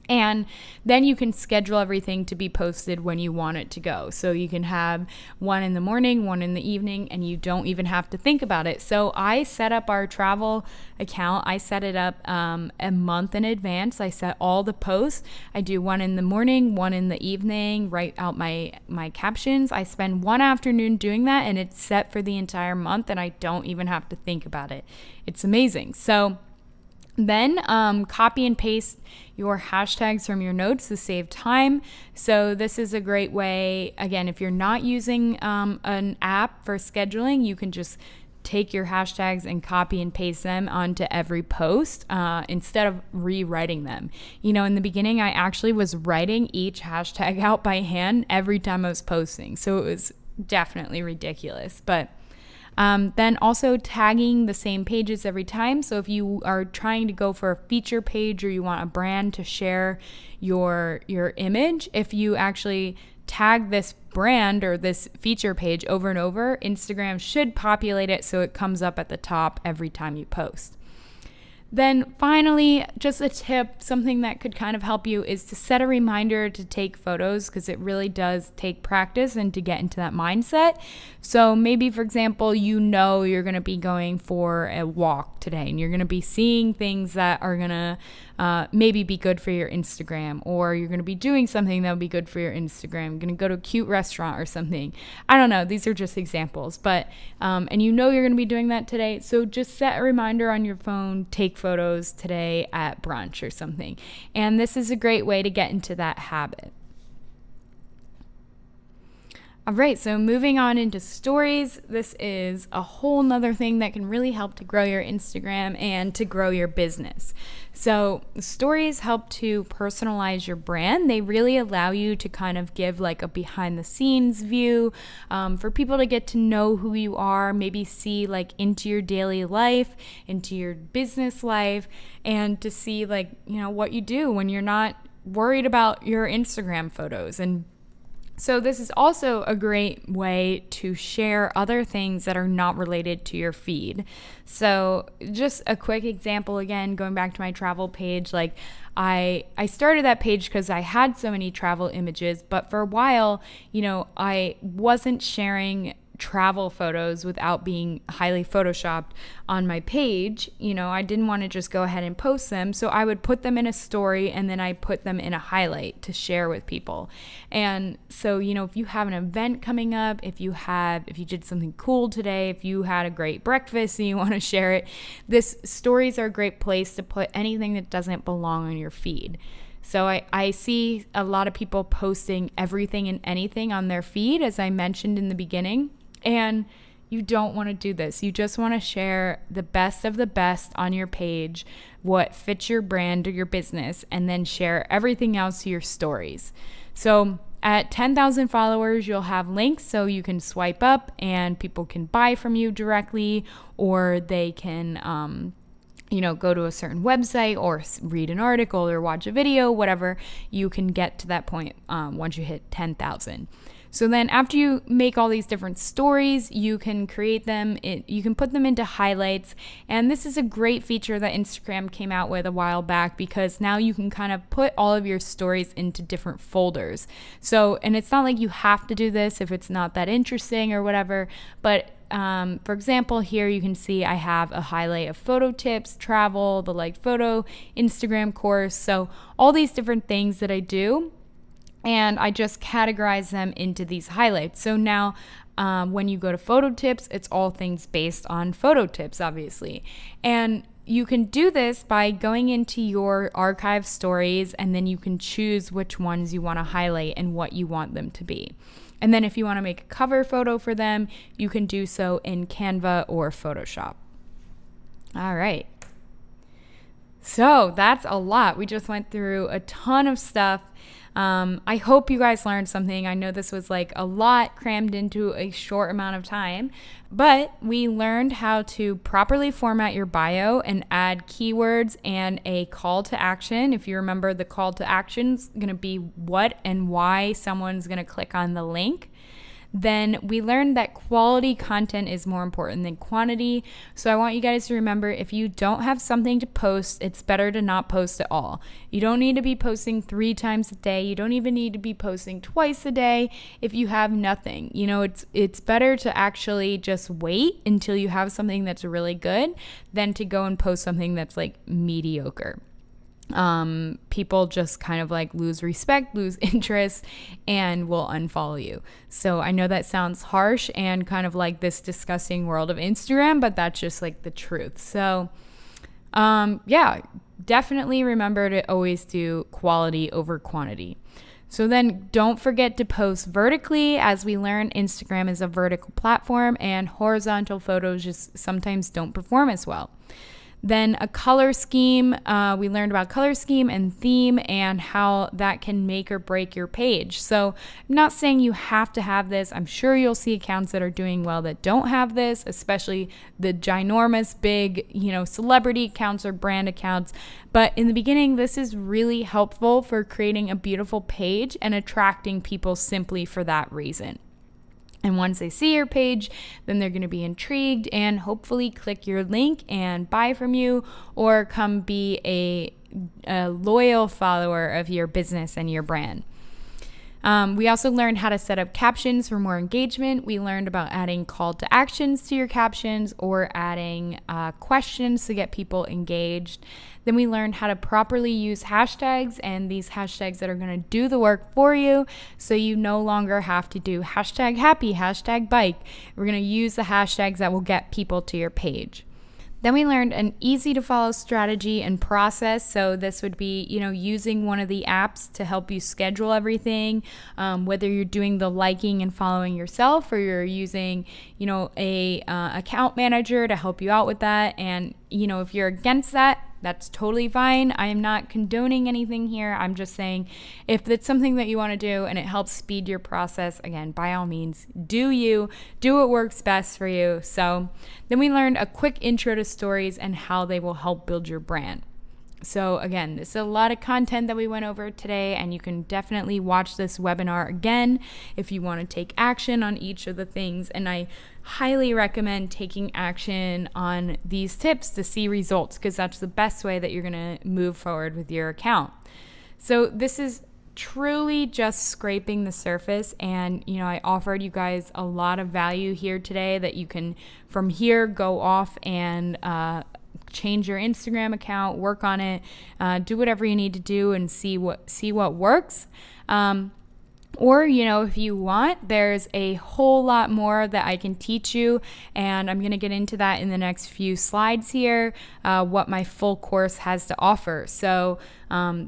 And then you can schedule everything to be posted when you want it to go. So you can have one in the morning, one in the evening, and you don't even have to think about it. So I set up our travel account. I set it up a month in advance. I set all the posts. I do one in the morning, one in the evening, write out my captions. I spend one afternoon doing that, and it's set for the entire month, and I don't even have to think about it. It's amazing. So then copy and paste your hashtags from your notes to save time. So this is a great way. Again, if you're not using an app for scheduling, you can just take your hashtags and copy and paste them onto every post instead of rewriting them. In the beginning, I actually was writing each hashtag out by hand every time I was posting. So it was definitely ridiculous. But then also tagging the same pages every time. So if you are trying to go for a feature page or you want a brand to share your image, if you actually tag this brand or this feature page over and over, Instagram should populate it so it comes up at the top every time you post. Then finally, just a tip, something that could kind of help you is to set a reminder to take photos, because it really does take practice and to get into that mindset. So maybe, for example, you're going to be going for a walk today, and you're going to be seeing things that are going to maybe be good for your Instagram, or you're going to be doing something that will be good for your Instagram. You're going to go to a cute restaurant or something. I don't know. These are just examples, but and you're going to be doing that today. So just set a reminder on your phone, take photos today at brunch or something. And this is a great way to get into that habit. All right, so moving on into stories. This is a whole nother thing that can really help to grow your Instagram and to grow your business. So stories help to personalize your brand. They really allow you to kind of give like a behind the scenes view for people to get to know who you are, maybe see like into your daily life, into your business life, and to see like, what you do when you're not worried about your Instagram photos. And So this is also a great way to share other things that are not related to your feed. So just a quick example, again, going back to my travel page, like I started that page because I had so many travel images, but for a while, I wasn't sharing travel photos without being highly photoshopped on my page. I didn't want to just go ahead and post them, so I would put them in a story and then I put them in a highlight to share with people. And so if you have an event coming up, if you did something cool today, if you had a great breakfast and you want to share it, stories are a great place to put anything that doesn't belong on your feed. So I see a lot of people posting everything and anything on their feed, as I mentioned in the beginning. And you don't want to do this. You just want to share the best of the best on your page, what fits your brand or your business, and then share everything else to your stories. So at 10,000 followers, you'll have links so you can swipe up and people can buy from you directly, or they can go to a certain website or read an article or watch a video, whatever. You can get to that point once you hit 10,000. So then after you make all these different stories, you can create them, you can put them into highlights. And this is a great feature that Instagram came out with a while back, because now you can kind of put all of your stories into different folders. So, and it's not like you have to do this if it's not that interesting or whatever, but for example, here you can see I have a highlight of photo tips, travel, the liked photo, Instagram course. So all these different things that I do, and I just categorize them into these highlights. So now when you go to photo tips, it's all things based on photo tips, obviously. And you can do this by going into your archive stories, and then you can choose which ones you want to highlight and what you want them to be. And then if you want to make a cover photo for them, you can do so in Canva or Photoshop. All right. So that's a lot. We just went through a ton of stuff. I hope you guys learned something. I know this was like a lot crammed into a short amount of time, but we learned how to properly format your bio and add keywords and a call to action. If you remember, the call to action is going to be what and why someone's going to click on the link. Then we learned that quality content is more important than quantity. So I want you guys to remember, if you don't have something to post, it's better to not post at all. You don't need to be posting 3 times a day. You don't even need to be posting twice a day if you have nothing. It's better to actually just wait until you have something that's really good than to go and post something that's like mediocre. People just kind of like lose respect, lose interest, and will unfollow you. So I know that sounds harsh and kind of like this disgusting world of Instagram, but that's just like the truth. So definitely remember to always do quality over quantity. So then don't forget to post vertically. As we learned, Instagram is a vertical platform and horizontal photos just sometimes don't perform as well. Then a color scheme, we learned about color scheme and theme and how that can make or break your page. So I'm not saying you have to have this. I'm sure you'll see accounts that are doing well that don't have this, especially the ginormous big, celebrity accounts or brand accounts. But in the beginning, this is really helpful for creating a beautiful page and attracting people simply for that reason. And once they see your page, then they're going to be intrigued and hopefully click your link and buy from you, or come be a loyal follower of your business and your brand. We also learned how to set up captions for more engagement. We learned about adding call to actions to your captions or adding questions to get people engaged. Then we learned how to properly use hashtags, and these hashtags that are going to do the work for you, so you no longer have to do hashtag happy, hashtag bike. We're going to use the hashtags that will get people to your page. Then we learned an easy to follow strategy and process. So this would be, using one of the apps to help you schedule everything, whether you're doing the liking and following yourself, or you're using, a account manager to help you out with that. And, if you're against that, that's totally fine. I am not condoning anything here. I'm just saying, if it's something that you want to do and it helps speed your process, again, by all means, do what works best for you. So then we learned a quick intro to stories and how they will help build your brand. So again, this is a lot of content that we went over today, and you can definitely watch this webinar again if you want to take action on each of the things. And I highly recommend taking action on these tips to see results, because that's the best way that you're going to move forward with your account. So this is truly just scraping the surface, and I offered you guys a lot of value here today that you can from here go off and change your Instagram account, work on it, do whatever you need to do and see what works. Or, if you want, there's a whole lot more that I can teach you, and I'm going to get into that in the next few slides here, what my full course has to offer. So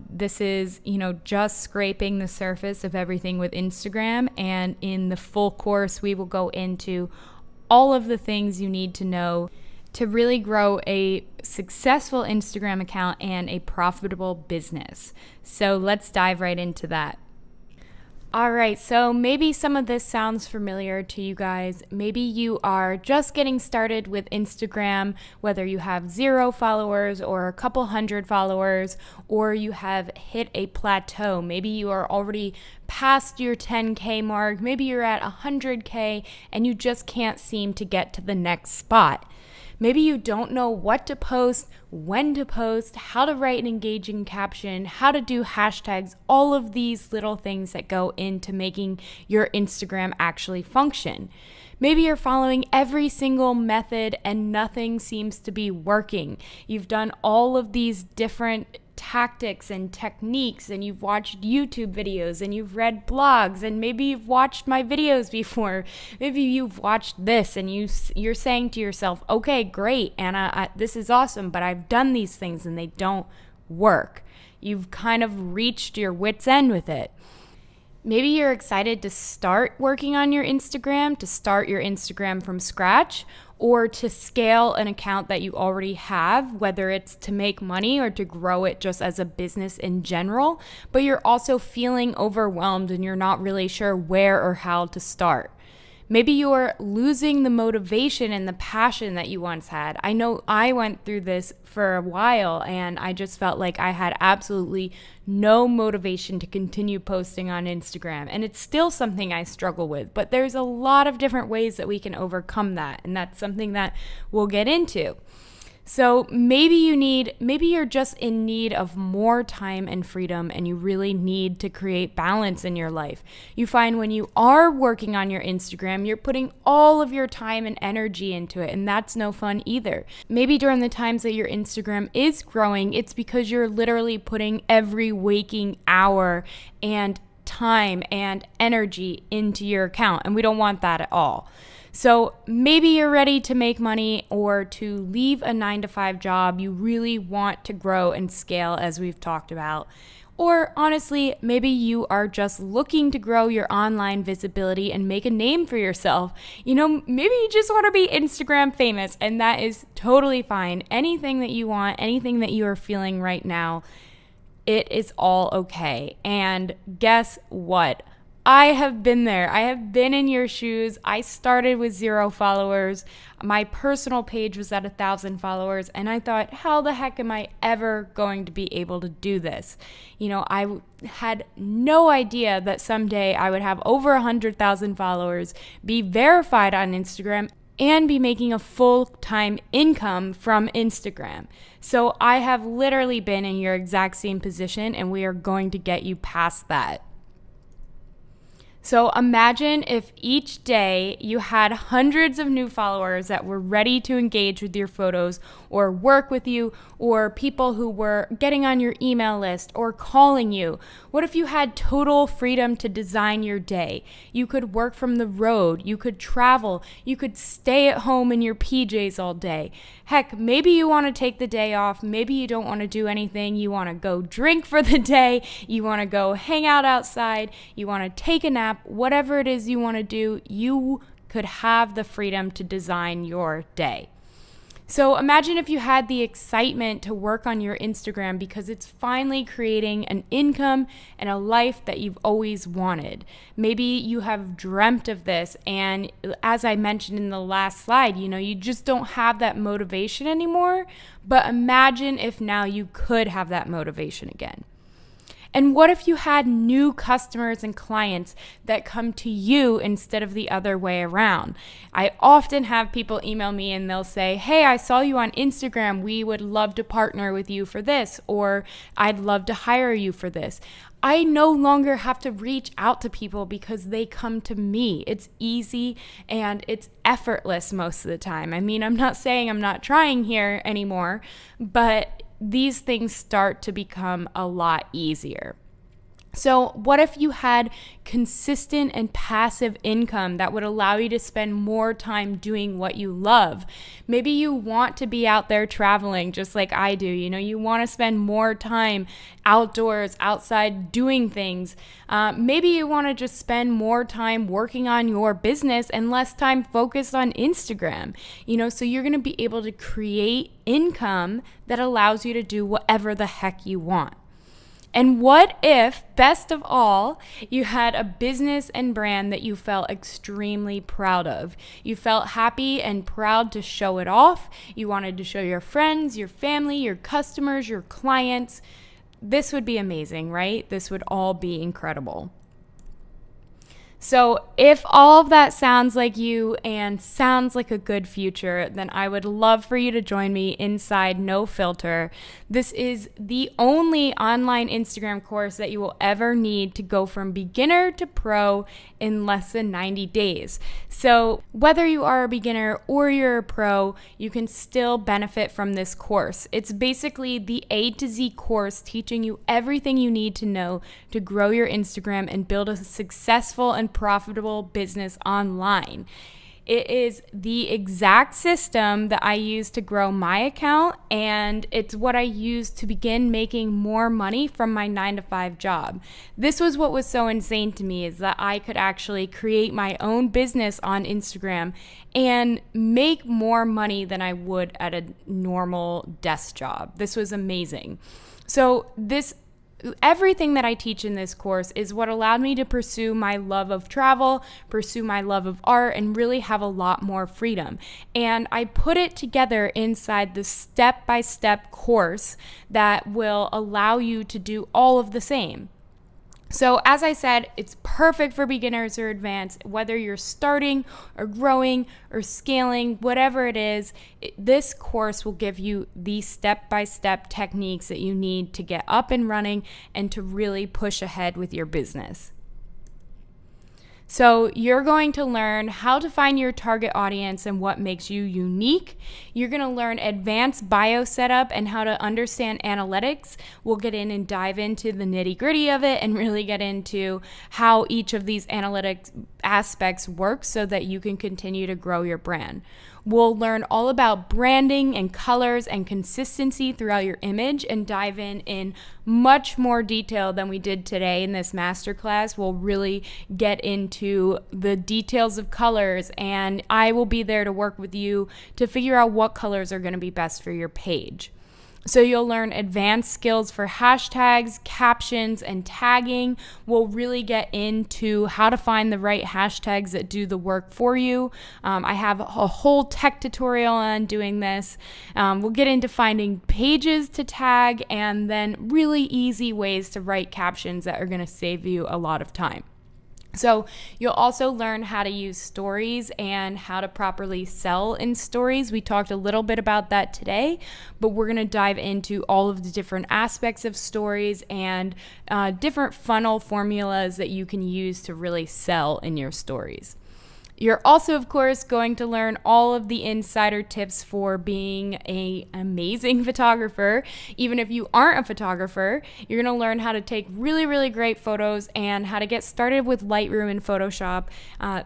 this is, just scraping the surface of everything with Instagram, and in the full course, we will go into all of the things you need to know to really grow a successful Instagram account and a profitable business. So let's dive right into that. All right, so maybe some of this sounds familiar to you guys. Maybe you are just getting started with Instagram, whether you have 0 followers or a couple hundred followers, or you have hit a plateau. Maybe you are already past your 10K mark. Maybe you're at 100K and you just can't seem to get to the next spot. Maybe you don't know what to post, when to post, how to write an engaging caption, how to do hashtags, all of these little things that go into making your Instagram actually function. Maybe you're following every single method and nothing seems to be working. You've done all of these different tactics and techniques, and you've watched YouTube videos and you've read blogs, and maybe you've watched my videos before. Maybe you've watched this and you're saying to yourself, okay, great, Anna, this is awesome, but I've done these things and they don't work. You've kind of reached your wit's end with it. Maybe you're excited to start working on your Instagram, to start your Instagram from scratch, or to scale an account that you already have, whether it's to make money or to grow it just as a business in general, but you're also feeling overwhelmed and you're not really sure where or how to start. Maybe you're losing the motivation and the passion that you once had. I know I went through this for a while, and I just felt like I had absolutely no motivation to continue posting on Instagram. And it's still something I struggle with, but there's a lot of different ways that we can overcome that. And that's something that we'll get into. So maybe you're just in need of more time and freedom, and you really need to create balance in your life. You find when you are working on your Instagram, you're putting all of your time and energy into it, and that's no fun either. Maybe during the times that your Instagram is growing, it's because you're literally putting every waking hour and time and energy into your account, and we don't want that at all. So maybe you're ready to make money or to leave a 9-to-5 job. You really want to grow and scale, as we've talked about. Or honestly, maybe you are just looking to grow your online visibility and make a name for yourself. Maybe you just want to be Instagram famous, and that is totally fine. Anything that you want, anything that you are feeling right now, it is all okay. And guess what? I have been there. I have been in your shoes. I started with 0 followers. My personal page was at 1,000 followers, and I thought, how the heck am I ever going to be able to do this? I had no idea that someday I would have over 100,000 followers, be verified on Instagram, and be making a full-time income from Instagram. So I have literally been in your exact same position, and we are going to get you past that. So imagine if each day you had hundreds of new followers that were ready to engage with your photos or work with you, or people who were getting on your email list or calling you. What if you had total freedom to design your day? You could work from the road, you could travel, you could stay at home in your PJs all day. Heck, maybe you want to take the day off, maybe you don't want to do anything, you want to go drink for the day, you want to go hang out outside, you want to take a nap, whatever it is you want to do, you could have the freedom to design your day. So imagine if you had the excitement to work on your Instagram because it's finally creating an income and a life that you've always wanted. Maybe you have dreamt of this, and as I mentioned in the last slide, you just don't have that motivation anymore. But imagine if now you could have that motivation again. And what if you had new customers and clients that come to you instead of the other way around? I often have people email me and they'll say, hey, I saw you on Instagram. We would love to partner with you for this, or I'd love to hire you for this. I no longer have to reach out to people because they come to me. It's easy and it's effortless most of the time. I mean, I'm not saying I'm not trying here anymore, but these things start to become a lot easier. So what if you had consistent and passive income that would allow you to spend more time doing what you love? Maybe you want to be out there traveling just like I do. You want to spend more time outdoors, outside doing things. Maybe you want to just spend more time working on your business and less time focused on Instagram. So you're going to be able to create income that allows you to do whatever the heck you want. And what if, best of all, you had a business and brand that you felt extremely proud of? You felt happy and proud to show it off. You wanted to show your friends, your family, your customers, your clients. This would be amazing, right? This would all be incredible. So if all of that sounds like you and sounds like a good future, then I would love for you to join me inside No Filter. This is the only online Instagram course that you will ever need to go from beginner to pro in less than 90 days. So whether you are a beginner or you're a pro, you can still benefit from this course. It's basically the A to Z course teaching you everything you need to know to grow your Instagram and build a successful and profitable business online. It is the exact system that I use to grow my account, and it's what I use to begin making more money from my 9-to-5 job. This was what was so insane to me, is that I could actually create my own business on Instagram and make more money than I would at a normal desk job. This was amazing. So everything that I teach in this course is what allowed me to pursue my love of travel, pursue my love of art, and really have a lot more freedom. And I put it together inside the step-by-step course that will allow you to do all of the same. So as I said, it's perfect for beginners or advanced, whether you're starting or growing or scaling, whatever it is, this course will give you the step-by-step techniques that you need to get up and running and to really push ahead with your business. So you're going to learn how to find your target audience and what makes you unique. You're going to learn advanced bio setup and how to understand analytics. We'll get in and dive into the nitty-gritty of it and really get into how each of these analytics aspects work so that you can continue to grow your brand. We'll learn all about branding and colors and consistency throughout your image and dive in much more detail than we did today in this masterclass. We'll really get into the details of colors, and I will be there to work with you to figure out what colors are going to be best for your page. So you'll learn advanced skills for hashtags, captions, and tagging. We'll really get into how to find the right hashtags that do the work for you. I have a whole tech tutorial on doing this. We'll get into finding pages to tag and then really easy ways to write captions that are going to save you a lot of time. So you'll also learn how to use stories and how to properly sell in stories. We talked a little bit about that today, but we're going to dive into all of the different aspects of stories and different funnel formulas that you can use to really sell in your stories. You're also, of course, going to learn all of the insider tips for being an amazing photographer. Even if you aren't a photographer, you're going to learn how to take really, really great photos and how to get started with Lightroom and Photoshop.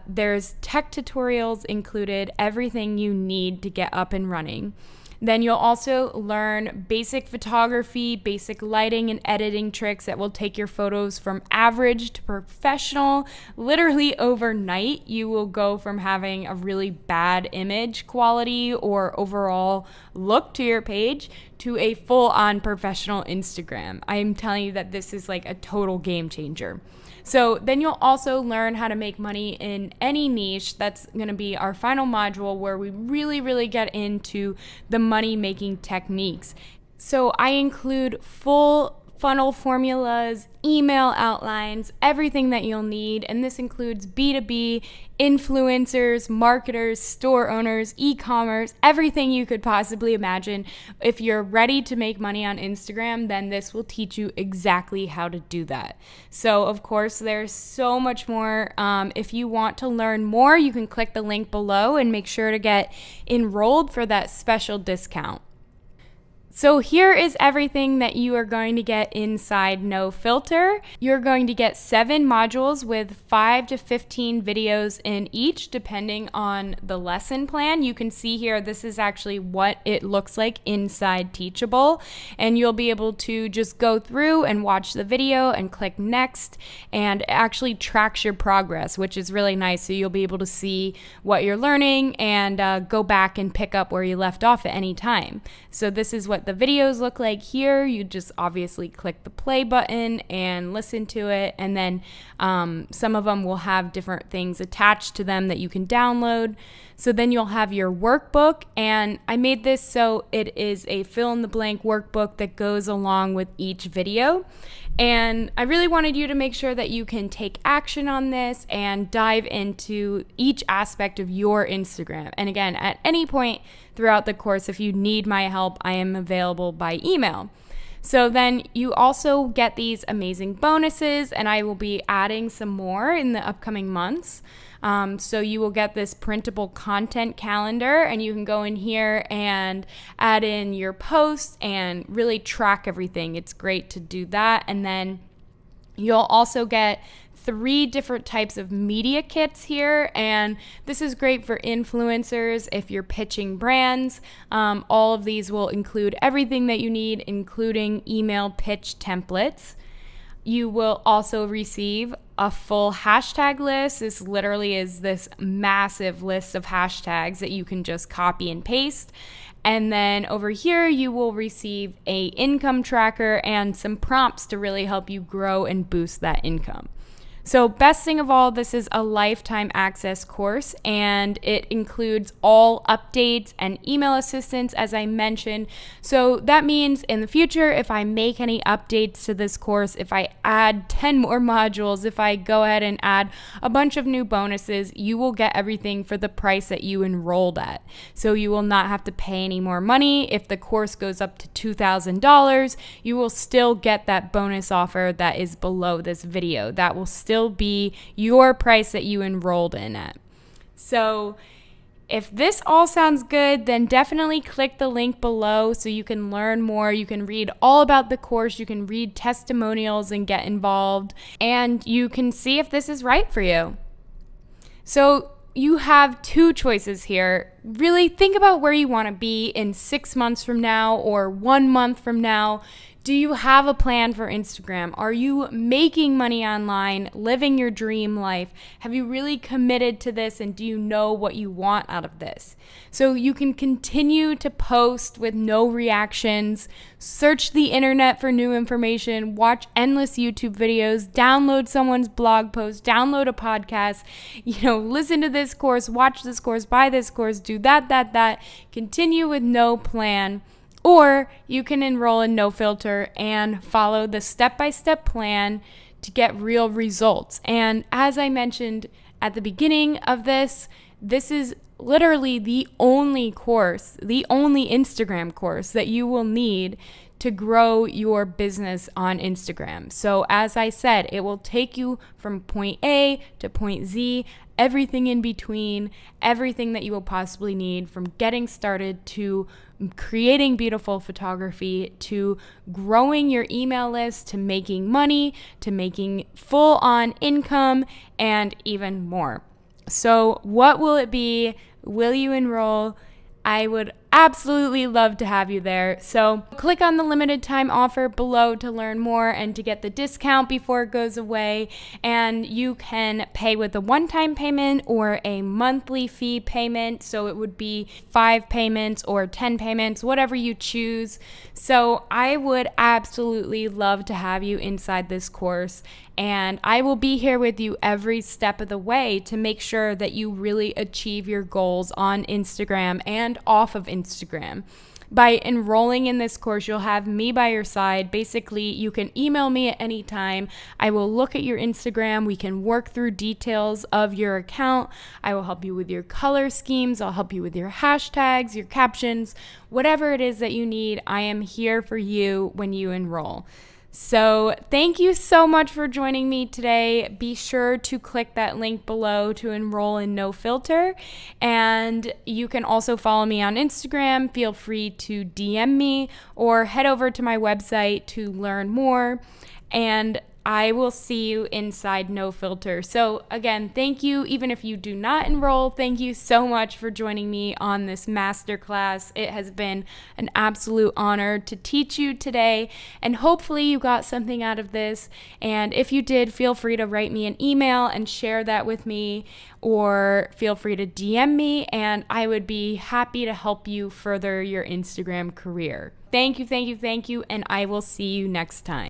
There's tech tutorials included, everything you need to get up and running. Then you'll also learn basic photography, basic lighting and editing tricks that will take your photos from average to professional. Literally overnight, you will go from having a really bad image quality or overall look to your page to a full-on professional Instagram. I am telling you that this is like a total game changer. So then you'll also learn how to make money in any niche. That's going to be our final module where we really get into the money making techniques. So I include full funnel formulas, email outlines, everything that you'll need. And this includes B2B, influencers, marketers, store owners, e-commerce, everything you could possibly imagine. If you're ready to make money on Instagram, then this will teach you exactly how to do that. So of course, there's so much more. If you want to learn more, you can click the link below and make sure to get enrolled for that special discount. So here is everything that you are going to get inside No Filter. You're going to get 7 modules with 5 to 15 videos in each, depending on the lesson plan. You can see here, this is actually what it looks like inside Teachable. And you'll be able to just go through and watch the video and click next, and it actually tracks your progress, which is really nice. So you'll be able to see what you're learning and go back and pick up where you left off at any time. So this is what the videos look like here. You just obviously click the play button and listen to it, and then some of them will have different things attached to them that you can download. So then you'll have your workbook, and I made this so it is a fill-in-the-blank workbook that goes along with each video. And I really wanted you to make sure that you can take action on this and dive into each aspect of your Instagram. And again, at any point throughout the course, if you need my help, I am available by email. So then you also get these amazing bonuses, and I will be adding some more in the upcoming months. So you will get this printable content calendar, and you can go in here and add in your posts and really track everything. It's great to do that. And then you'll also get 3 different types of media kits here, and this is great for influencers if you're pitching brands. All of these will include everything that you need, including email pitch templates. You will also receive a full hashtag list. This literally is this massive list of hashtags that you can just copy and paste. And then over here, you will receive a income tracker and some prompts to really help you grow and boost that income. So best thing of all, this is a lifetime access course, and it includes all updates and email assistance, as I mentioned. So that means in the future, if I make any updates to this course, if I add 10 more modules, if I go ahead and add a bunch of new bonuses, you will get everything for the price that you enrolled at. So you will not have to pay any more money. If the course goes up to $2,000, you will still get that bonus offer that is below this video. That will still be your price that you enrolled in at. So if this all sounds good, then definitely click the link below so you can learn more. You can read all about the course, you can read testimonials and get involved, and you can see if this is right for you. So you have 2 choices here. Really think about where you want to be in 6 months from now or 1 month from now. Do you have a plan for Instagram? Are you making money online, living your dream life? Have you really committed to this, and do you know what you want out of this? So you can continue to post with no reactions, search the internet for new information, watch endless YouTube videos, download someone's blog post, download a podcast, listen to this course, watch this course, buy this course, do that, continue with no plan. Or you can enroll in No Filter and follow the step-by-step plan to get real results. And as I mentioned at the beginning of this is literally the only course, the only Instagram course that you will need to grow your business on Instagram. So as I said, it will take you from point A to point Z, everything in between, everything that you will possibly need, from getting started to creating beautiful photography, to growing your email list, to making money, to making full-on income, and even more. So what will it be? Will you enroll? I would absolutely love to have you there. So click on the limited time offer below to learn more and to get the discount before it goes away. And you can pay with a one-time payment or a monthly fee payment. So it would be 5 payments or 10 payments, whatever you choose. So I would absolutely love to have you inside this course. And I will be here with you every step of the way to make sure that you really achieve your goals on Instagram and off of Instagram. By enrolling in this course, you'll have me by your side. Basically, you can email me at any time. I will look at your Instagram. We can work through details of your account. I will help you with your color schemes. I'll help you with your hashtags, your captions, whatever it is that you need. I am here for you when you enroll. So thank you so much for joining me today. Be sure to click that link below to enroll in No Filter. And you can also follow me on Instagram. Feel free to DM me or head over to my website to learn more. And I will see you inside No Filter. So again, thank you. Even if you do not enroll, thank you so much for joining me on this masterclass. It has been an absolute honor to teach you today, and hopefully you got something out of this. And if you did, feel free to write me an email and share that with me, or feel free to DM me, and I would be happy to help you further your Instagram career. Thank you, and I will see you next time.